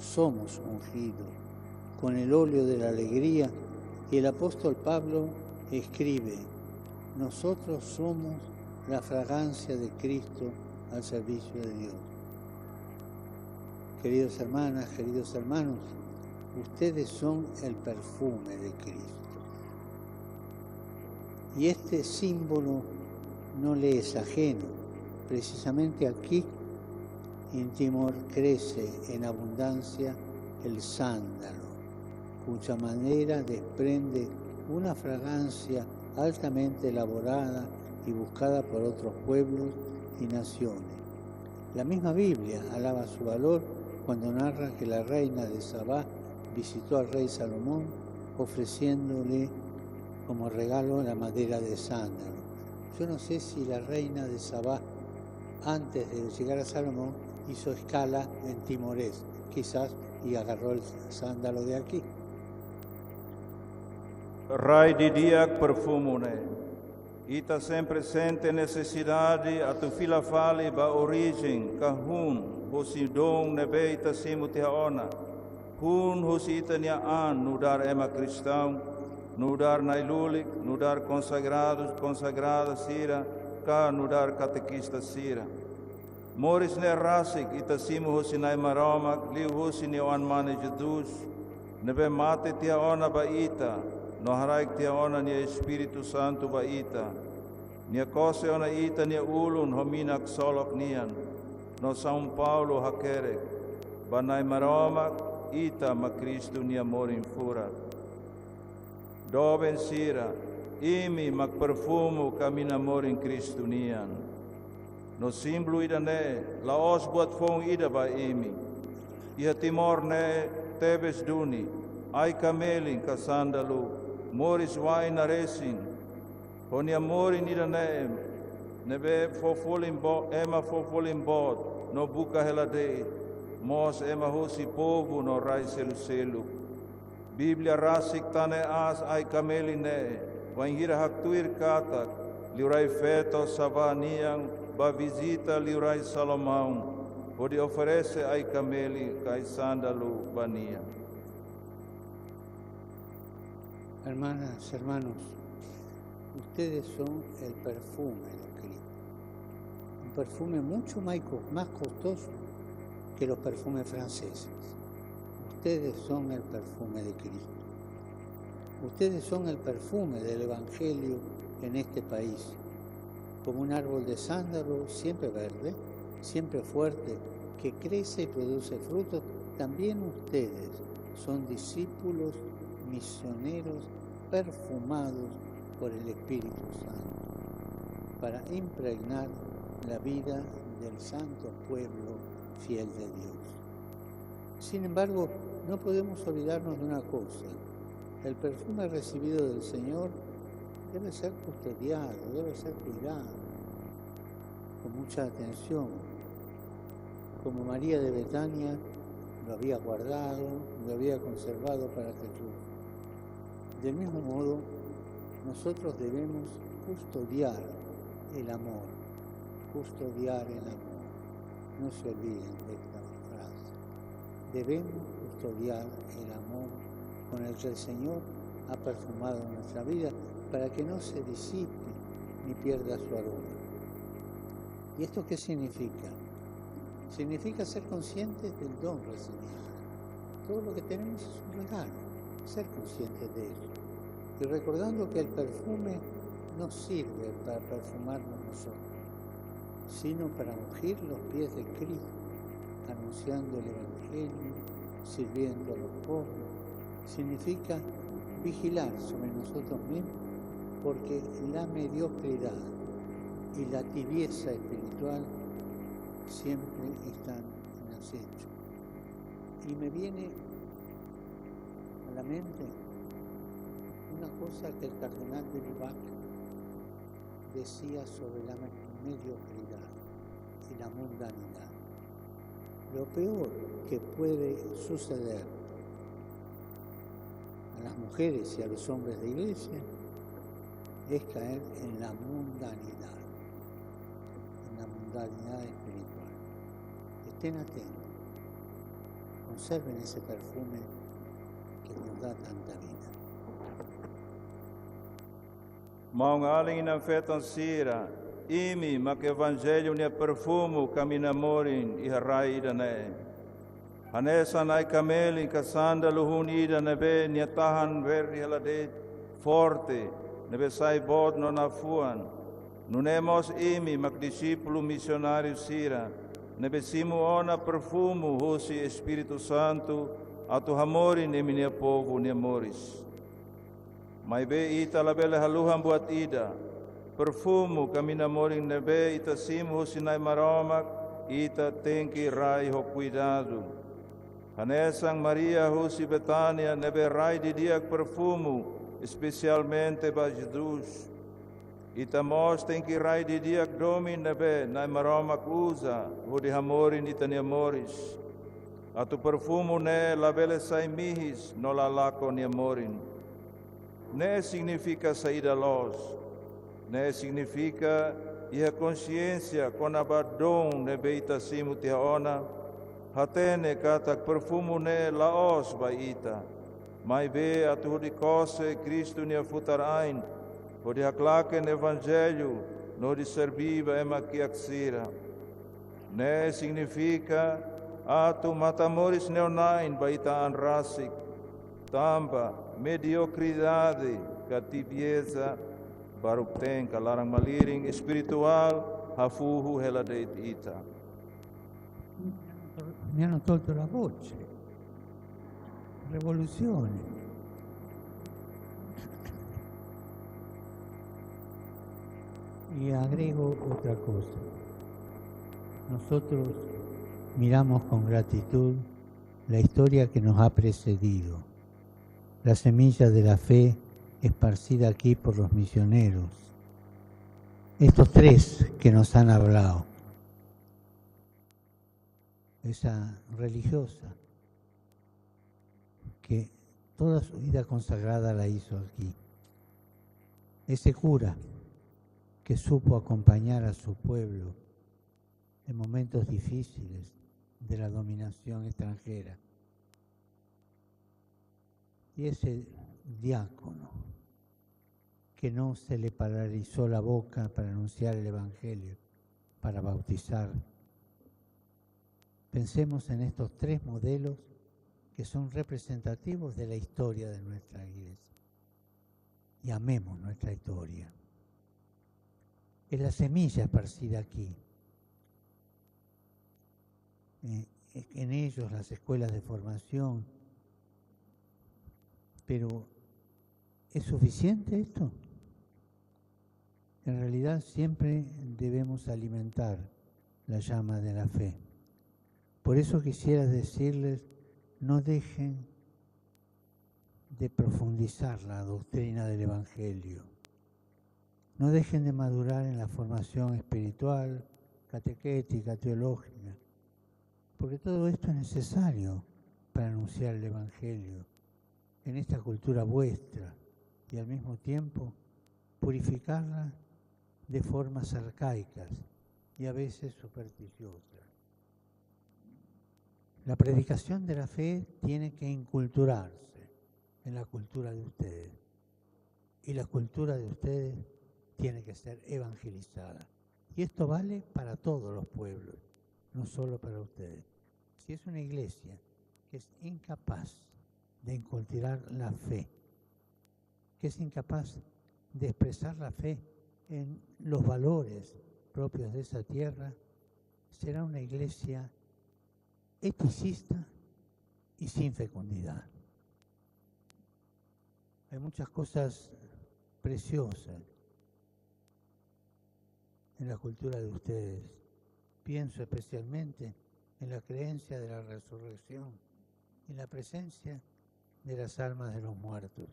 somos ungidos con el óleo de la alegría, y el apóstol Pablo escribe: nosotros somos la fragancia de Cristo al servicio de Dios. Queridas hermanas, queridos hermanos, ustedes son el perfume de Cristo. Y este símbolo no le es ajeno. Precisamente aquí, en Timor, crece en abundancia el sándalo, cuya madera desprende una fragancia altamente elaborada y buscada por otros pueblos y naciones. La misma Biblia alaba su valor cuando narra que la reina de Sabá visitó al rey Salomón ofreciéndole como regalo la madera de sándalo. Yo no sé si la reina de Sabá, antes de llegar a Salomón, hizo escala en Timorés, quizás, y agarró el sándalo de aquí. Rai di diak perfumune, ita sempre sente necessidade a tu fila fale ba origem, kahun, hosi dong nebe ita simu te ona, hun hosi ita nia an, nudar ema cristão, nudar nailulik, nudar consagrados, consagrada sira, ka nudar catequista sira. Moris ne rasik, ita simu hosi nai maromak, liu hosi ni oan mane Jesus, nebe mate tia ona ba ita, no haraik tia ona nia Espírito Santo ba ita, nia kose ona ita nia ulun hominak solok nian, no São Paulo hakerek, banai maromak ita ma Cristo nia morin furat. Doben sira, imi mak perfumo kamina morin Cristo nian. No símbolo ida ne, laos buat fong ida ba imi. Iha Timor ne, tebes duni, ai kamelin ka sandalu, moris wai na resin. Honi amorin ida ne, nebe fofolin bo, ema fofolin bod, no buka helade, mos ema hosi povo no rai selu. Biblia rasik tane as ai kamelin ne, wangira haktuir katak, liurai feto savaniang, ba visita liurai Salomão, onde oferece ai cameli cai sándalu bania. Hermanas, hermanos, ustedes son el perfume de Cristo. Un perfume mucho más costoso que los perfumes franceses. Ustedes son el perfume de Cristo. Ustedes son el perfume del Evangelio en este país. Como un árbol de sándalo siempre verde, siempre fuerte, que crece y produce frutos, también ustedes son discípulos misioneros perfumados por el Espíritu Santo, para impregnar la vida del santo pueblo fiel de Dios. Sin embargo, no podemos olvidarnos de una cosa: el perfume recibido del Señor debe ser custodiado, debe ser cuidado con mucha atención, como María de Betania lo había guardado, lo había conservado para Jesús. Del mismo modo, nosotros debemos custodiar el amor, custodiar el amor. No se olviden de esta frase. Debemos custodiar el amor con el que el Señor ha perfumado nuestra vida, para que no se disipe ni pierda su aroma. ¿Y esto qué significa? Significa ser conscientes del don recibido. Todo lo que tenemos es un regalo, ser conscientes de ello. Y recordando que el perfume no sirve para perfumarnos nosotros, sino para ungir los pies de Cristo, anunciando el Evangelio, sirviendo a los pobres. Significa vigilar sobre nosotros mismos, porque la mediocridad y la tibieza espiritual siempre están en acecho. Y me viene a la mente una cosa que el cardenal de Lubac decía sobre la mediocridad y la mundanidad. Lo peor que puede suceder a las mujeres y a los hombres de iglesia es caer en la mundanidad espiritual. Estén atentos, conserven ese perfume que nos da tanta vida. Maunga aling na fetan sira, imi mak evangelho ne perfumo caminamorin e harai idane. Hanesa nai kameli kasanda luhun ida nebe niatahan veri halade forte nebe sai bod non afuan. Nunemos imi mak discípulo missionário sira, nebe simu ona perfumo hosi Espírito Santo atu hamori ne minia povo ne moris. Mai be ita labele haluhan buat ida, perfumo caminamorin nebe ita simu hosi nai maromak, ita tenki rai ho cuidado. Hanesang Maria hosi Betânia nebe rai di diak perfumo, especialmente para Jesus. Itamos tem que rai di diak domin nebe nai maroma usa ho di hamorin itani amoris. Atu perfumo ne labele sai mihis no la lako ni amorin. Ne significa saída los. Ne significa ia consciência con abadon nebe itasimu tiaona. Hatene kata perfumo ne laos baita. Mai be atu di kose Cristo ni futarain. O de haklaken evangelho, no de serviva ema kiaksira. Ne significa atu matamoris neonain baita anrasik, tamba mediocridade, cativieza, barupten kalarang maliring espiritual, hafuhu heladeit ita. Mi hanno tolto la voce. Rivoluzione. Y agrego otra cosa. Nosotros miramos con gratitud la historia que nos ha precedido, la semilla de la fe esparcida aquí por los misioneros. Estos tres que nos han hablado. Esa religiosa que toda su vida consagrada la hizo aquí. Ese cura que supo acompañar a su pueblo en momentos difíciles de la dominación extranjera. Y ese diácono que no se le paralizó la boca para anunciar el Evangelio, para bautizar. Pensemos en estos tres modelos que son representativos de la historia de nuestra iglesia. Y amemos nuestra historia. Es la semilla esparcida aquí. En ellos las escuelas de formación. Pero, ¿es suficiente esto? En realidad siempre debemos alimentar la llama de la fe. Por eso quisiera decirles, no dejen de profundizar la doctrina del Evangelio. No dejen de madurar en la formación espiritual, catequética, teológica, porque todo esto es necesario para anunciar el Evangelio en esta cultura vuestra y al mismo tiempo purificarla de formas arcaicas y a veces supersticiosas. La predicación de la fe tiene que inculturarse en la cultura de ustedes y la cultura de ustedes tiene que ser evangelizada. Y esto vale para todos los pueblos, no solo para ustedes. Si es una iglesia que es incapaz de inculturar la fe, que es incapaz de expresar la fe en los valores propios de esa tierra, será una iglesia eticista y sin fecundidad. Hay muchas cosas preciosas en la cultura de ustedes. Pienso especialmente en la creencia de la resurrección en la presencia de las almas de los muertos.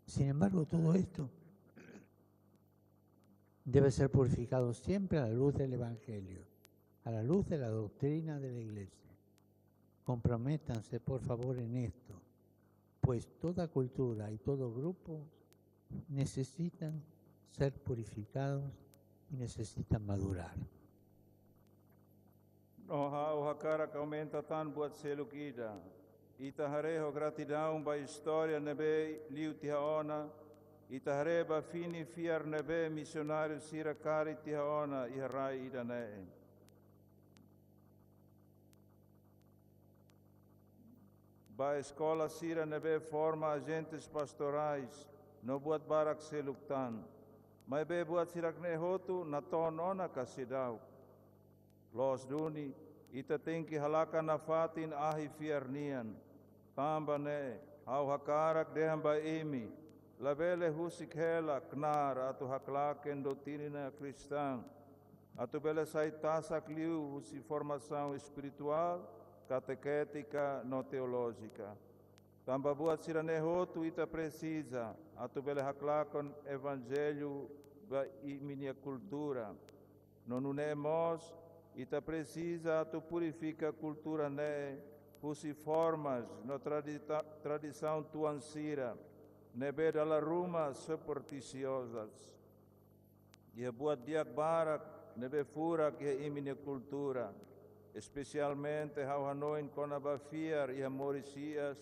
Sin embargo, todo esto debe ser purificado siempre a la luz del Evangelio, a la luz de la doctrina de la Iglesia. Comprométanse, por favor, en esto, pues toda cultura y todo grupo necesitan ser purificados y necesitan madurar. Noha o hakara que aumenta tan buat seluk ida. Itahareho gratidão ba história nebe liu tihaona. Itahare ba fini fiar nebe missionário sira kari tihaona iharai ida ne. Ba escola sira nebe forma agentes pastorais no buat barak seluk tan. Mai be buat sirak ne hotu na tonona kasidau. Los duni, ita tenki halaka na fatin ahi fiarnian. Tamba ne, au hakarak dehan ba imi. Lavele husik hela knar atu haklaken doutrina cristã. Atu bele sai tasak liu husi formação espiritual, catequética, no teológica. Tamba buat sirane hotu ita precisa. Atu bele haklakon evangelho ba iminia cultura. Nonunemos ita precisa tu purifica a cultura ne, husi formas no tradição tuansira, nebe dalla ruma supersticiosas. E buat diak barak, nebe fura que imine cultura, especialmente how hanoin konaba fiar e morisias,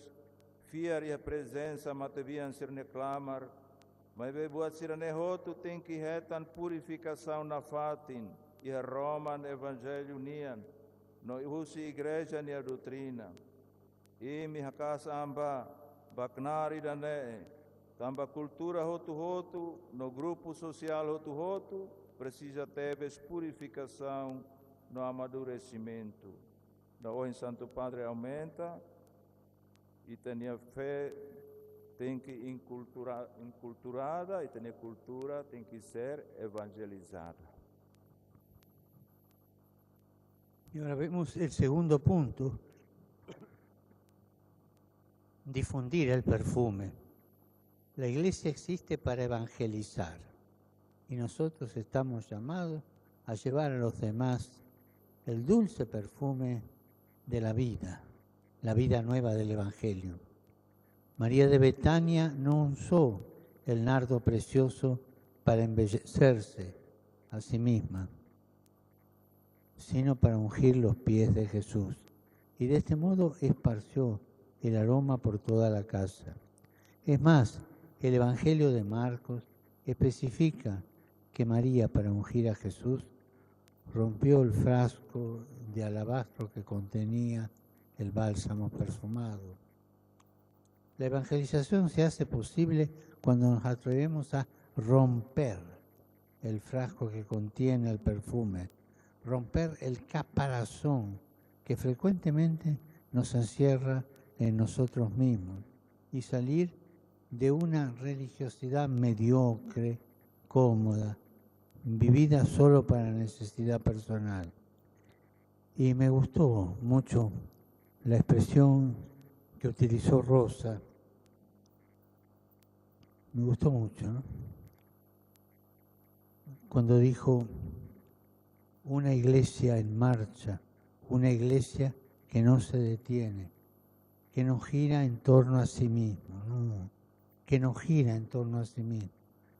fiar e presença matevian ser neclamar, mas be buat sirane hotu tem que retan purificação na fatin, e a Roman Evangelho nian, no husi igreja ni a doutrina. E mi hakas amba, baknari dane, tamba cultura hotu, no grupo social hotu, precisa teves purificação no amadurecimento. Da hoje Santo Padre aumenta, e tenha fé, tem que inculturada, e tenha cultura, tem que ser evangelizada. Y ahora vemos el segundo punto, difundir el perfume. La iglesia existe para evangelizar y nosotros estamos llamados a llevar a los demás el dulce perfume de la vida nueva del Evangelio. María de Betania no usó el nardo precioso para embellecerse a sí misma, sino para ungir los pies de Jesús. Y de este modo esparció el aroma por toda la casa. Es más, el Evangelio de Marcos especifica que María, para ungir a Jesús, rompió el frasco de alabastro que contenía el bálsamo perfumado. La evangelización se hace posible cuando nos atrevemos a romper el frasco que contiene el perfume, romper el caparazón que frecuentemente nos encierra en nosotros mismos y salir de una religiosidad mediocre, cómoda, vivida solo para la necesidad personal. Y me gustó mucho la expresión que utilizó Rosa. Me gustó mucho, ¿no? Cuando dijo: una iglesia en marcha, una iglesia que no se detiene, que no gira en torno a sí mismo, no, que no gira en torno a sí mismo,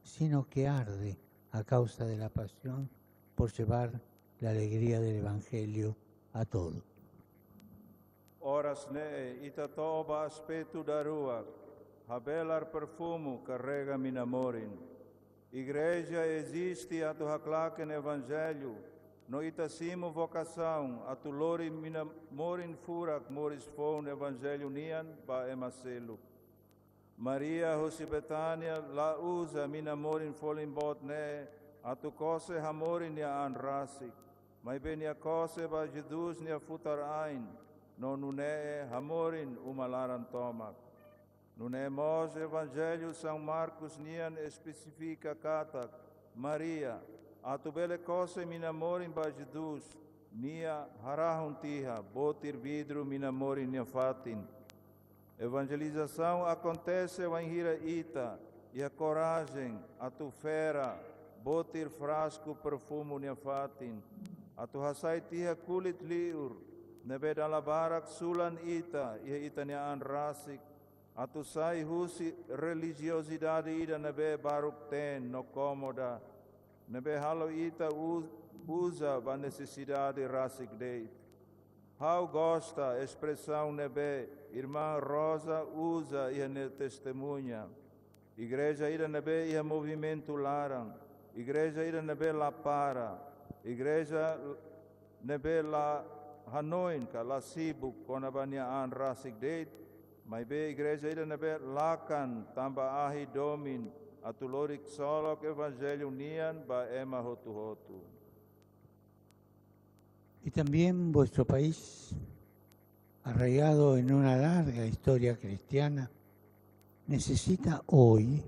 sino que arde a causa de la pasión por llevar la alegría del Evangelio a todos. Horas ne itatoba aspetto da rua, habelar perfumo carrega minamorin. Igreja existe a tu haklaken evangelho, no itasimo vocação, a tu lori minamorin furak moris fon evangelho nian ba emaselo. Maria José Betânia la usa minamorin folimbot ne, a tu cose hamorin nia anrasik, mai benia cose ba Jesus nia futarain, no nune hamorin umalaran tomak. Nune mos evangelho São Marcos nian especifica katak, Maria, a tu bele cose minamorin ba Jesus, nia harahun tiha, botir vidro minamorin nia fatin, Evangelização acontece em Hira Ita, e a coragem, a tu fera, botir frasco perfume nefatin, a tu hasai tiha kulit liur, nebe dalabarak sulan ita, e ita niaan rasik, a tu sai husi religiosidade ida nebe baruk ten no komoda, nebe halo ita usa a necessidade rasik deit. How gosta a expressão nebe, irmã Rosa usa e ne testemunha. Igreja ida nebe e movimento larang, igreja ida nebe la para, igreja nebe la hanoin ka la sibuk konabaniaan rasik deit, mai be igreja ida nebe lakan tamba ahi domin atulorik solok evangelio nian ba ema hotu hotu. Y también vuestro país, arraigado en una larga historia cristiana, necesita hoy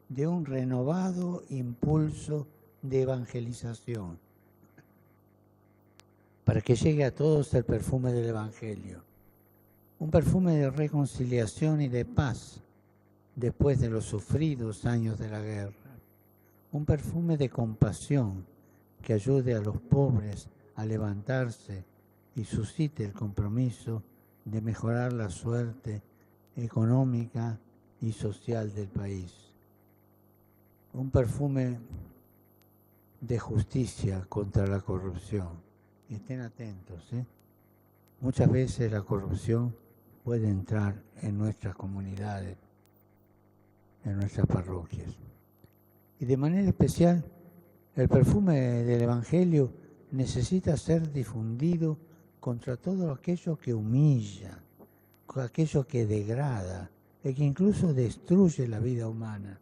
de un renovado impulso de evangelización para que llegue a todos el perfume del Evangelio, un perfume de reconciliación y de paz después de los sufridos años de la guerra, un perfume de compasión que ayude a los pobres a levantarse y suscite el compromiso de mejorar la suerte económica y social del país. Un perfume de justicia contra la corrupción. Y estén atentos, ¿eh? Muchas veces la corrupción puede entrar en nuestras comunidades, en nuestras parroquias. Y de manera especial, el perfume del Evangelio necesita ser difundido contra todo aquello que humilla, aquello que degrada, y que incluso destruye la vida humana,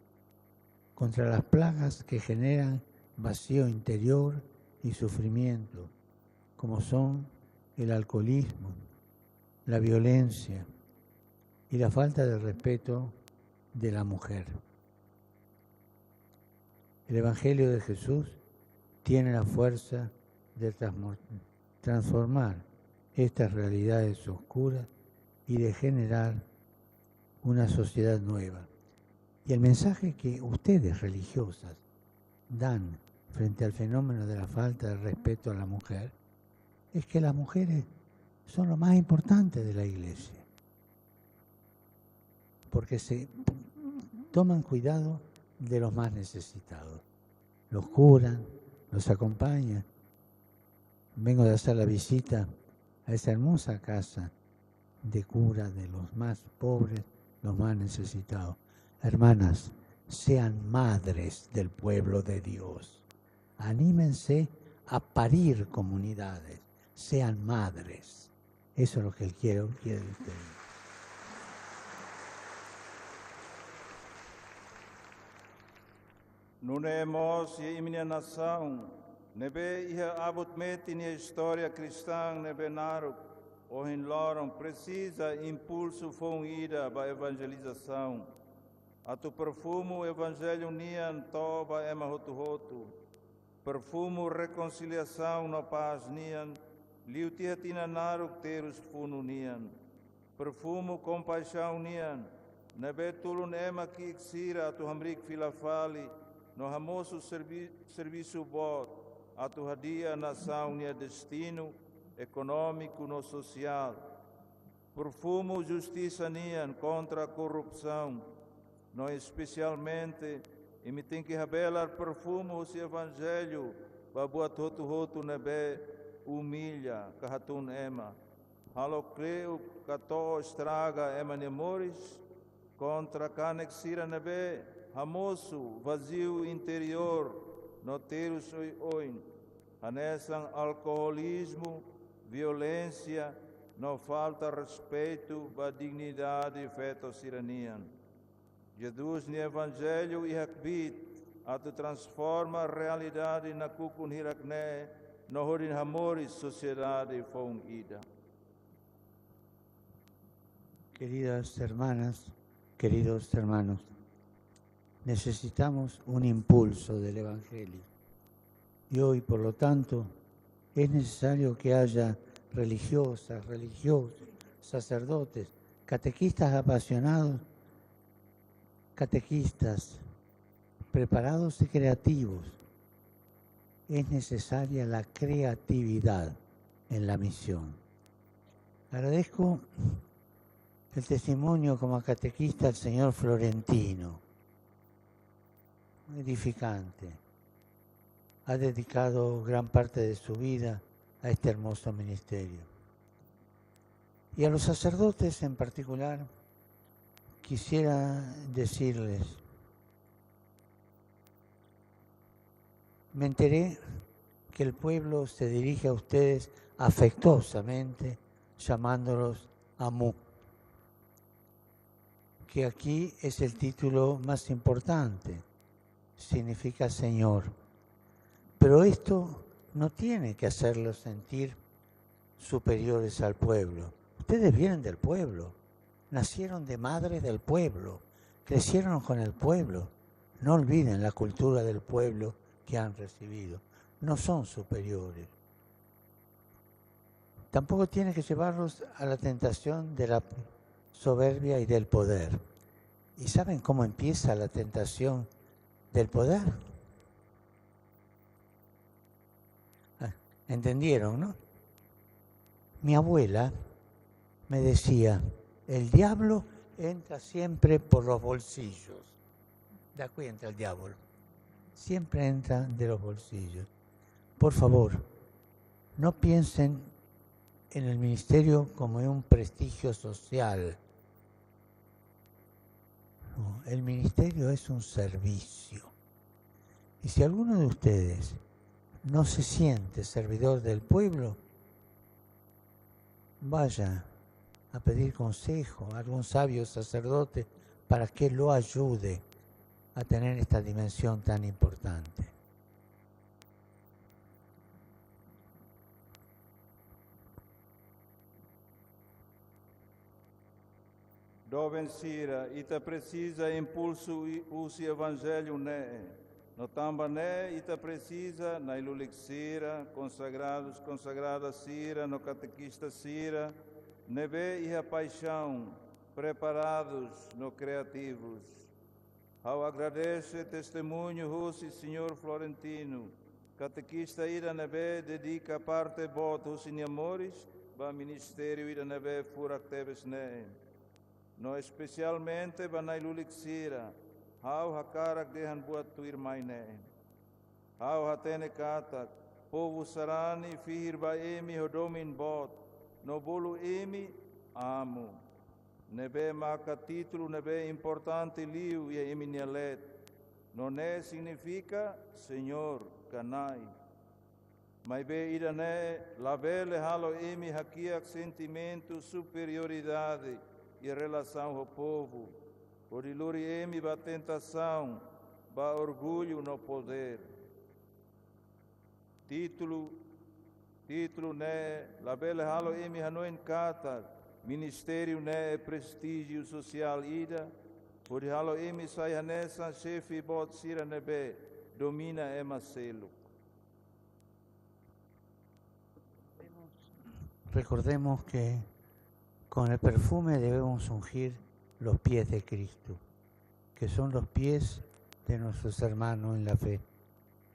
contra las plagas que generan vacío interior y sufrimiento, como son el alcoholismo, la violencia y la falta de respeto de la mujer. El Evangelio de Jesús tiene la fuerza de transformar estas realidades oscuras y de generar una sociedad nueva. Y el mensaje que ustedes religiosas dan frente al fenómeno de la falta de respeto a la mujer es que las mujeres son lo más importante de la Iglesia, porque se toman cuidado de los más necesitados, los curan, los acompañan. Vengo de hacer la visita a esa hermosa casa de cura de los más pobres, los más necesitados. Hermanas, sean madres del pueblo de Dios. Anímense a parir comunidades. Sean madres. Eso es lo que Él quiere de ustedes. Nunemos e minha nação, nebe ia abot metin a história cristã nebe naruk, o em loron precisa impulso fonida para evangelização. A tu perfumo evangelho nian toba ema hotu, perfumo reconciliação no paz nian, liutia tina naruk terus funu nian, perfumo compaixão nian, nebe tulun ema ki iksira tu hamrik filafali, no hamoso serviço bot, a tu hadia nação nia destino econômico no social, perfumo justiça nian contra a corrupção, no especialmente e me tem que revelar perfumo o evangelho para buat hotu nebe humilha kahatun ema, halo creu kato estraga ema nemores contra canexira nebe hamoso vazio interior no terus oin, anesan alcoolismo, violência, no falta respeito à dignidade e feto siranian. Jesus no Evangelho e hakbit, a tu transforma a realidade na kukun hirakne, no horin hamores sociedade fong ida. Queridas hermanas, queridos hermanos, necesitamos un impulso del Evangelio. Y hoy, por lo tanto, es necesario que haya religiosas, religiosos, sacerdotes, catequistas apasionados, catequistas preparados y creativos. Es necesaria la creatividad en la misión. Agradezco el testimonio como catequista del señor Florentino, edificante. Ha dedicado gran parte de su vida a este hermoso ministerio. Y a los sacerdotes en particular, quisiera decirles, me enteré que el pueblo se dirige a ustedes afectuosamente, llamándolos Amú, que aquí es el título más importante, significa Señor. Pero esto no tiene que hacerlos sentir superiores al pueblo. Ustedes vienen del pueblo, nacieron de madre del pueblo, crecieron con el pueblo. No olviden la cultura del pueblo que han recibido. No son superiores. Tampoco tiene que llevarlos a la tentación de la soberbia y del poder. ¿Y saben cómo empieza la tentación del poder? ¿Entendieron, no? Mi abuela me decía, el diablo entra siempre por los bolsillos. De aquí entra el diablo. Siempre entra de los bolsillos. Por favor, no piensen en el ministerio como en un prestigio social. No, el ministerio es un servicio. Y si alguno de ustedes no se siente servidor del pueblo, vaya a pedir consejo a algún sabio sacerdote para que lo ayude a tener esta dimensión tan importante. Dove sira, ita precisa impulso usi evangelho ne. No tamba ne, ita precisa na ilulic sira, consagrados, consagrada sira, no catequista sira, neve e a paixão, preparados no criativos. Ao agradece testemunho Russi, senhor Florentino, catequista ira neve dedica parte bot Russi amores, ba ministério ira neve fura teves ne. No especialmente ba na ilulic sira, hau hakarak dehan buat tuir maine. Hau hatene katak, povo sarani fihir ba emi hodomin bot, no bolu emi amo. Nebe maka título, nebe importante liu e emi nialet. No ne significa Senhor, canai. Mas be ida ne, lavele halo emi hakiak sentimento, superioridade e relação ao povo. Por iluri emi ba tentação, ba orgulho no poder. Título ne, labele halo emi hanoin kata, ministério ne é prestígio social ida, por halo emi sai hanesa chefe bot sira nebe, domina ema selo. Recordemos que con el perfume debemos ungir los pies de Cristo, que son los pies de nuestros hermanos en la fe,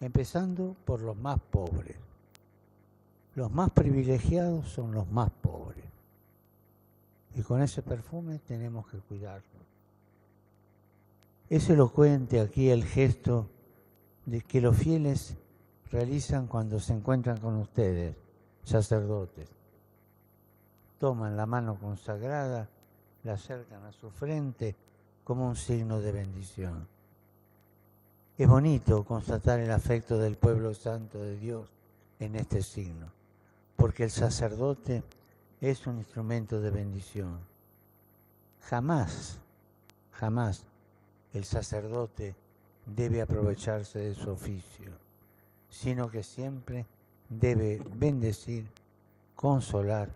empezando por los más pobres. Los más privilegiados son los más pobres. Y con ese perfume tenemos que cuidarlo. Es elocuente aquí el gesto de que los fieles realizan cuando se encuentran con ustedes, sacerdotes. Toman la mano consagrada, la acercan a su frente como un signo de bendición. Es bonito constatar el afecto del pueblo santo de Dios en este signo, porque el sacerdote es un instrumento de bendición. Jamás el sacerdote debe aprovecharse de su oficio, sino que siempre debe bendecir, consolar,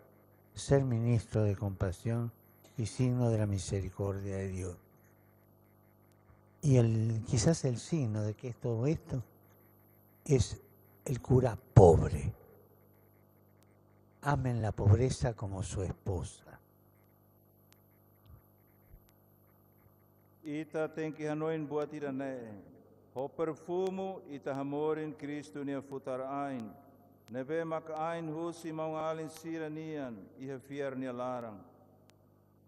ser ministro de compasión y signo de la misericordia de Dios. Y quizás el signo de que es todo esto es el cura pobre. Amen la pobreza como su esposa. Ita tem que hanoin buat ida ne. Ho perfumo ita hamorin Cristo nia futar ain. Nebe mak ain husi maung alin sira nian, iha fiar nia larang.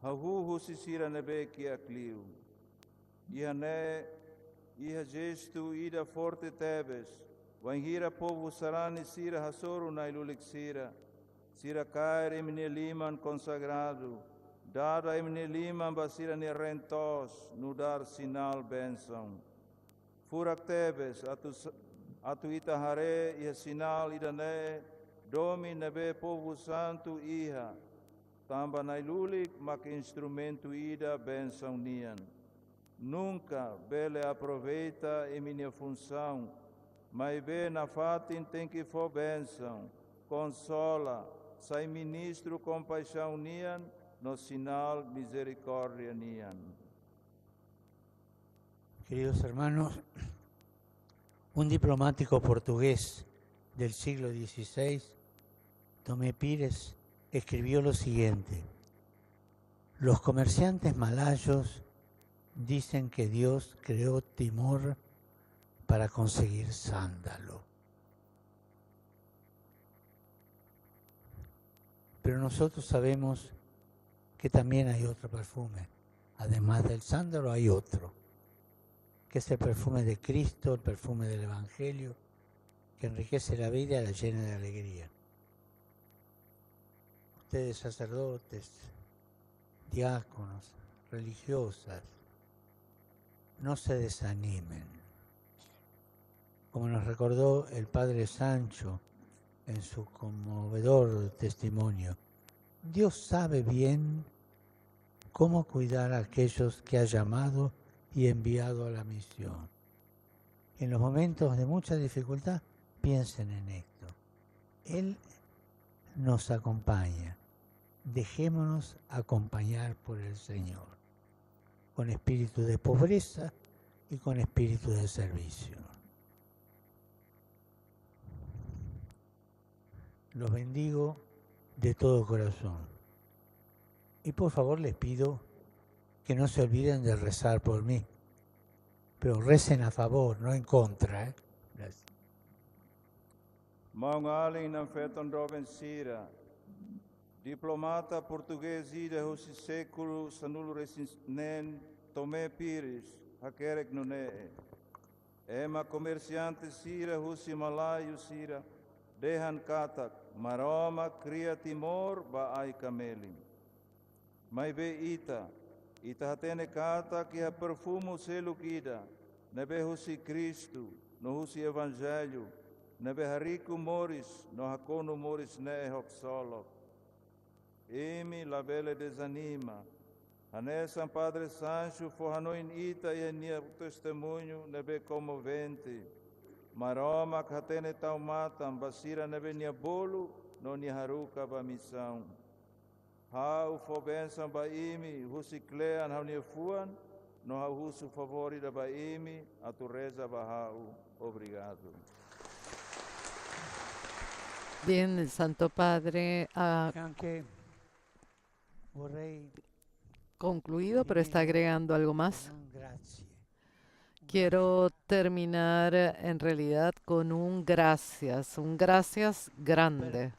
Hahu husi sira nebe kia kliu. Iha ne, iha gestu ida forte tebes. Wanghira povo sarani sira hasoru na ilulik sira. Sira cair emine liman consagrado. Dada emine liman basira ni rentos, nudar sinal benção. Furak tebes, atu ita hare, iha sinal idane, domi nebe povo santo iha. Tamba na ilulik, mak instrumento ida benção nian. Nunca bele aproveita em minha função, mas bem na fatin tem que for bênção, consola, sai ministro compaixão nian, no sinal misericórdia nian. Queridos hermanos, un diplomático portugués del siglo XVI, Tomé Pires, escribió lo siguiente: los comerciantes malayos dicen que Dios creó Timor para conseguir sándalo. Pero nosotros sabemos que también hay otro perfume. Además del sándalo hay otro, que es el perfume de Cristo, el perfume del Evangelio, que enriquece la vida y la llena de alegría. Ustedes sacerdotes, diáconos, religiosas, no se desanimen. Como nos recordó el Padre Sancho en su conmovedor testimonio, Dios sabe bien cómo cuidar a aquellos que ha llamado y enviado a la misión. En los momentos de mucha dificultad, piensen en esto. Él nos acompaña. Dejémonos acompañar por el Señor, con espíritu de pobreza y con espíritu de servicio. Los bendigo de todo corazón. Y por favor les pido que no se olviden de rezar por mí. Pero recen a favor, no en contra. Gracias. Maungaling ng Feton Robin Sira, diplomata português ida husi século sanulu resinen Tomé Pires, hakerek nune. Ema comerciante Sira husi Malayo Sira, dehan katak, maroma cria Timor ba ai camelim. Mai be ita hatene katak ia perfumo selukida, nebe husi Cristo, no husi Evangelho, nebe hariku moris, no hakono moris ne hok solo. Emi la vele desanima. Anesan Padre Sancho forranoin ita e nia testemunho nebe comovente. Maroma katene taumatam basira nebe nia bolo no nia haruka ba missão. Hau fo benção ba imi husiclean hau nia fuan no hau husu favori da ba imi a tu reza ba hau. Obrigado. Bien, el Santo Padre ha concluido, pero está agregando algo más. Quiero terminar en realidad con un gracias grande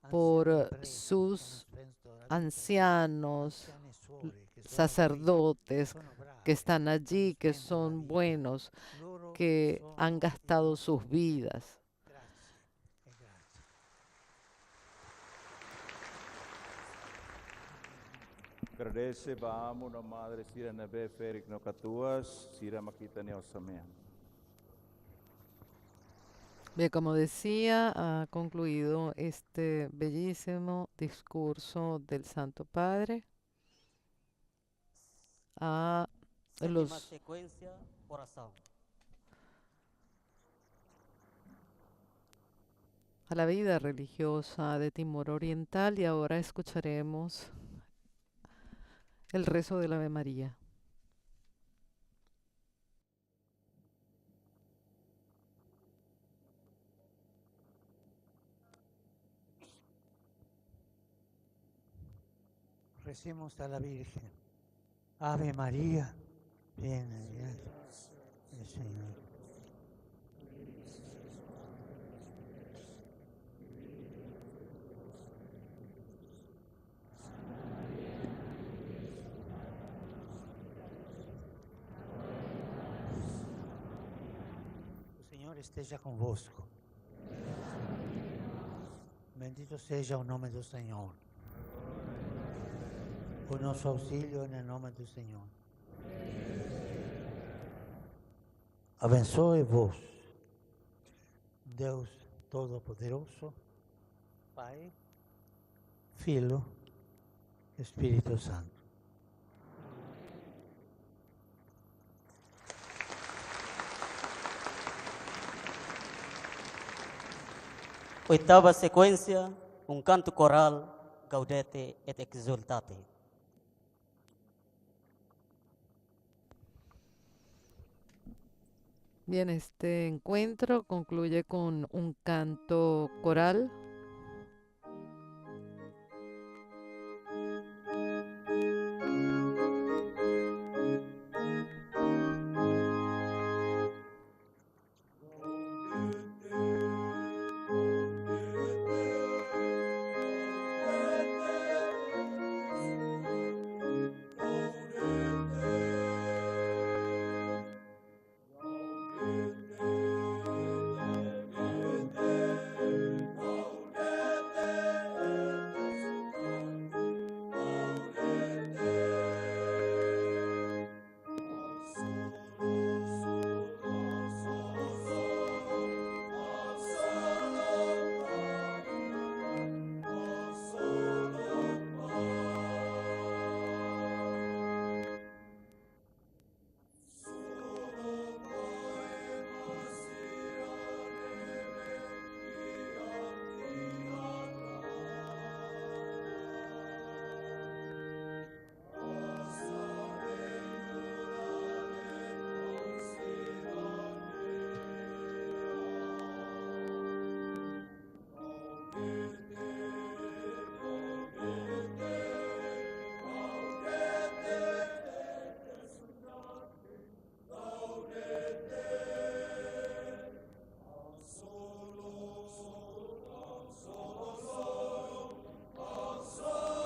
por sus ancianos, sacerdotes que están allí, que son buenos, que han gastado sus vidas. Agradece vamos na madre sira nebe ferik no katuas sira makita ni osamea. Bien, como decía, ha concluido este bellísimo discurso del Santo Padre a secuencia, oración. A la vida religiosa de Timor Oriental, y ahora escucharemos el rezo del Ave María. Recemos a la Virgen. Ave María, llena de gracia, el Señor. O Senhor esteja convosco. Bendito seja o nome do Senhor. O nosso auxílio é no nome do Senhor. Abençoe-vos, Deus Todo-Poderoso, Pai, Filho, Espírito Santo. Oitava sequência, um canto coral, Gaudete et Exultate. Bien, este encuentro concluye con un canto coral.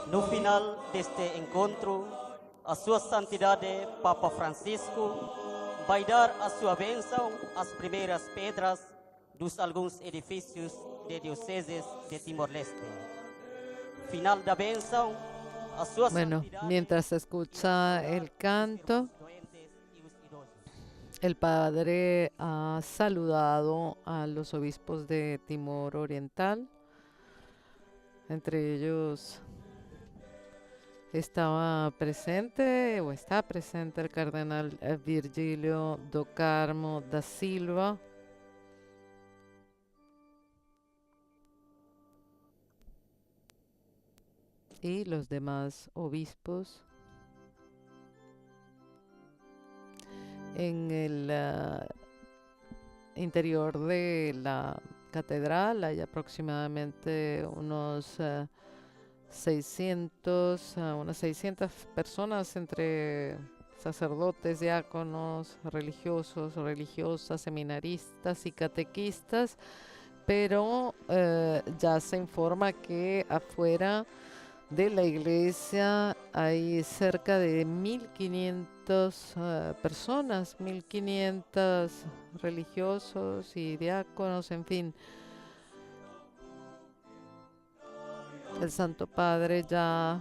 No final deste encontro, a sua santidade Papa Francisco vai dar a sua bênção às primeiras pedras dos alguns edifícios de dioceses de Timor-Leste. Final da bênção, a sua Bueno, santidade... mientras se escucha el canto, el padre ha saludado a los obispos de Timor Oriental. Entre ellos estaba presente o está presente el cardenal Virgilio do Carmo da Silva. Y los demás obispos. En el interior de la catedral hay aproximadamente unas 600 personas entre sacerdotes, diáconos, religiosos, religiosas, seminaristas y catequistas, pero ya se informa que afuera de la iglesia hay cerca de 1500 personas, 1500 religiosos y diáconos, en fin. El Santo Padre ya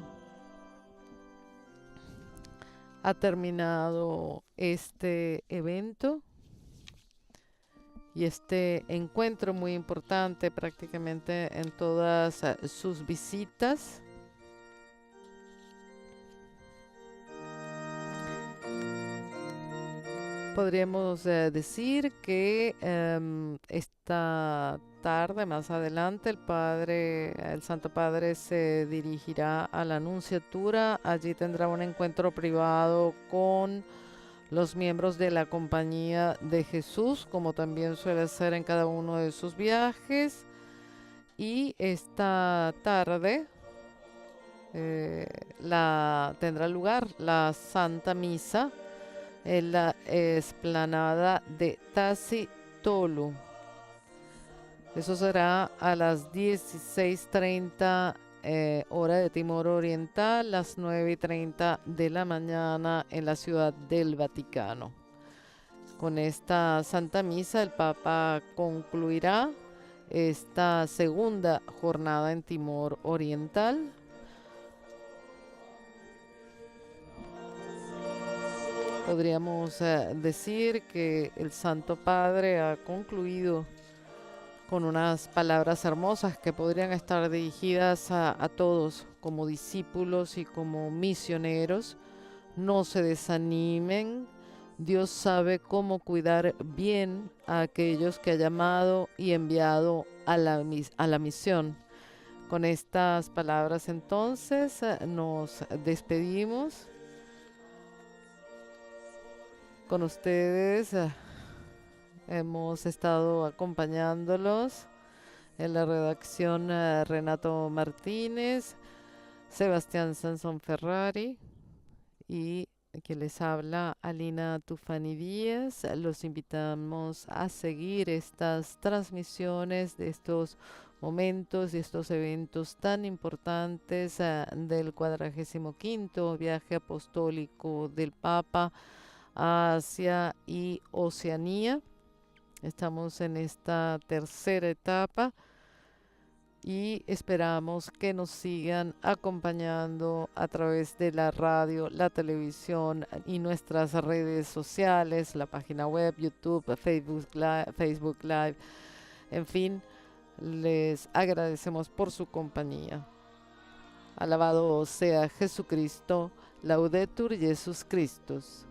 ha terminado este evento y este encuentro muy importante prácticamente en todas sus visitas. Podríamos decir que esta tarde, más adelante, el Santo Padre se dirigirá a la Nunciatura. Allí tendrá un encuentro privado con los miembros de la Compañía de Jesús, como también suele hacer en cada uno de sus viajes. Y esta tarde tendrá lugar la Santa Misa en la explanada de Tassi Tolu. Eso será a las 16:30 hora de Timor Oriental, las 9:30 de la mañana en la Ciudad del Vaticano. Con esta Santa Misa el Papa concluirá esta segunda jornada en Timor Oriental. Podríamos decir que el Santo Padre ha concluido con unas palabras hermosas que podrían estar dirigidas a todos como discípulos y como misioneros. No se desanimen, Dios sabe cómo cuidar bien a aquellos que ha llamado y enviado a la misión. Con estas palabras entonces nos despedimos. Con ustedes hemos estado acompañándolos en la redacción Renato Martínez, Sebastián Sansón Ferrari y que les habla Alina Tufani Díaz. Los invitamos a seguir estas transmisiones de estos momentos y estos eventos tan importantes del 45º viaje apostólico del Papa a Asia y Oceanía. Estamos en esta tercera etapa y esperamos que nos sigan acompañando a través de la radio, la televisión y nuestras redes sociales, la página web, YouTube, Facebook Live. En fin, les agradecemos por su compañía. Alabado sea Jesucristo, Laudetur Jesus Christus.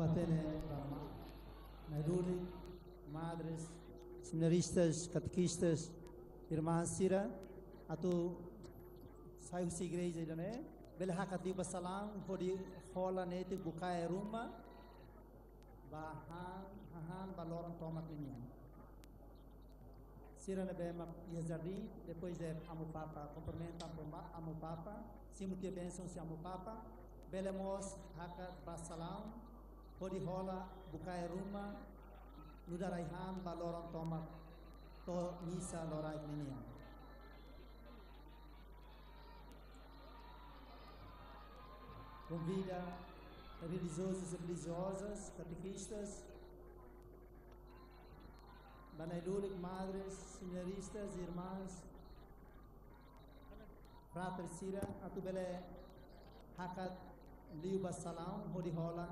Patene, Nairuri, madres, seminaristas, catequistas, irmãs Sira, atu saiu se igreja, né? Bela hakati basalam, podi rola nete bukai rumah, bahan baloran tomat ini. Sira na bema Yazardim, depois de amo papa, cumprimenta amo papa, simu tia benção se amo papa, belemos hakat basalam, podi rola bukai rumah, nudaraihan baloran tomat, to misa lorai ini. Convida religiosos e religiosas, catequistas, banailulik, madres, seminaristas, irmãs, frater Sira, atubele hakat liu basalam, hodi hola,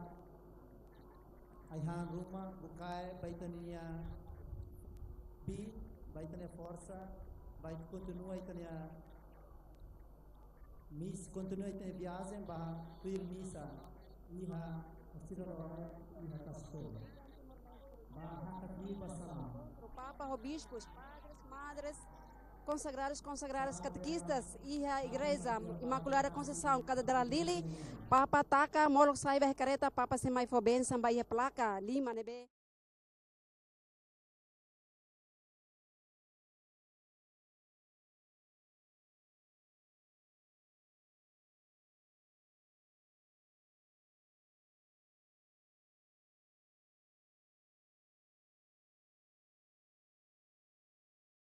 aihan rumah, bukai, baitania bi, baitania força, bait continua itania continua itania viagem, bah tuir misa, iha Sira lora, iha castor. O Papa, obispos, padres, madres, consagrados, consagradas, catequistas e a Igreja Imaculada Conceição, Catedral Lili, Papa Taca, Molo Saiba Careta, Papa Semai Foben, Sambaia Placa, Lima, Nebe.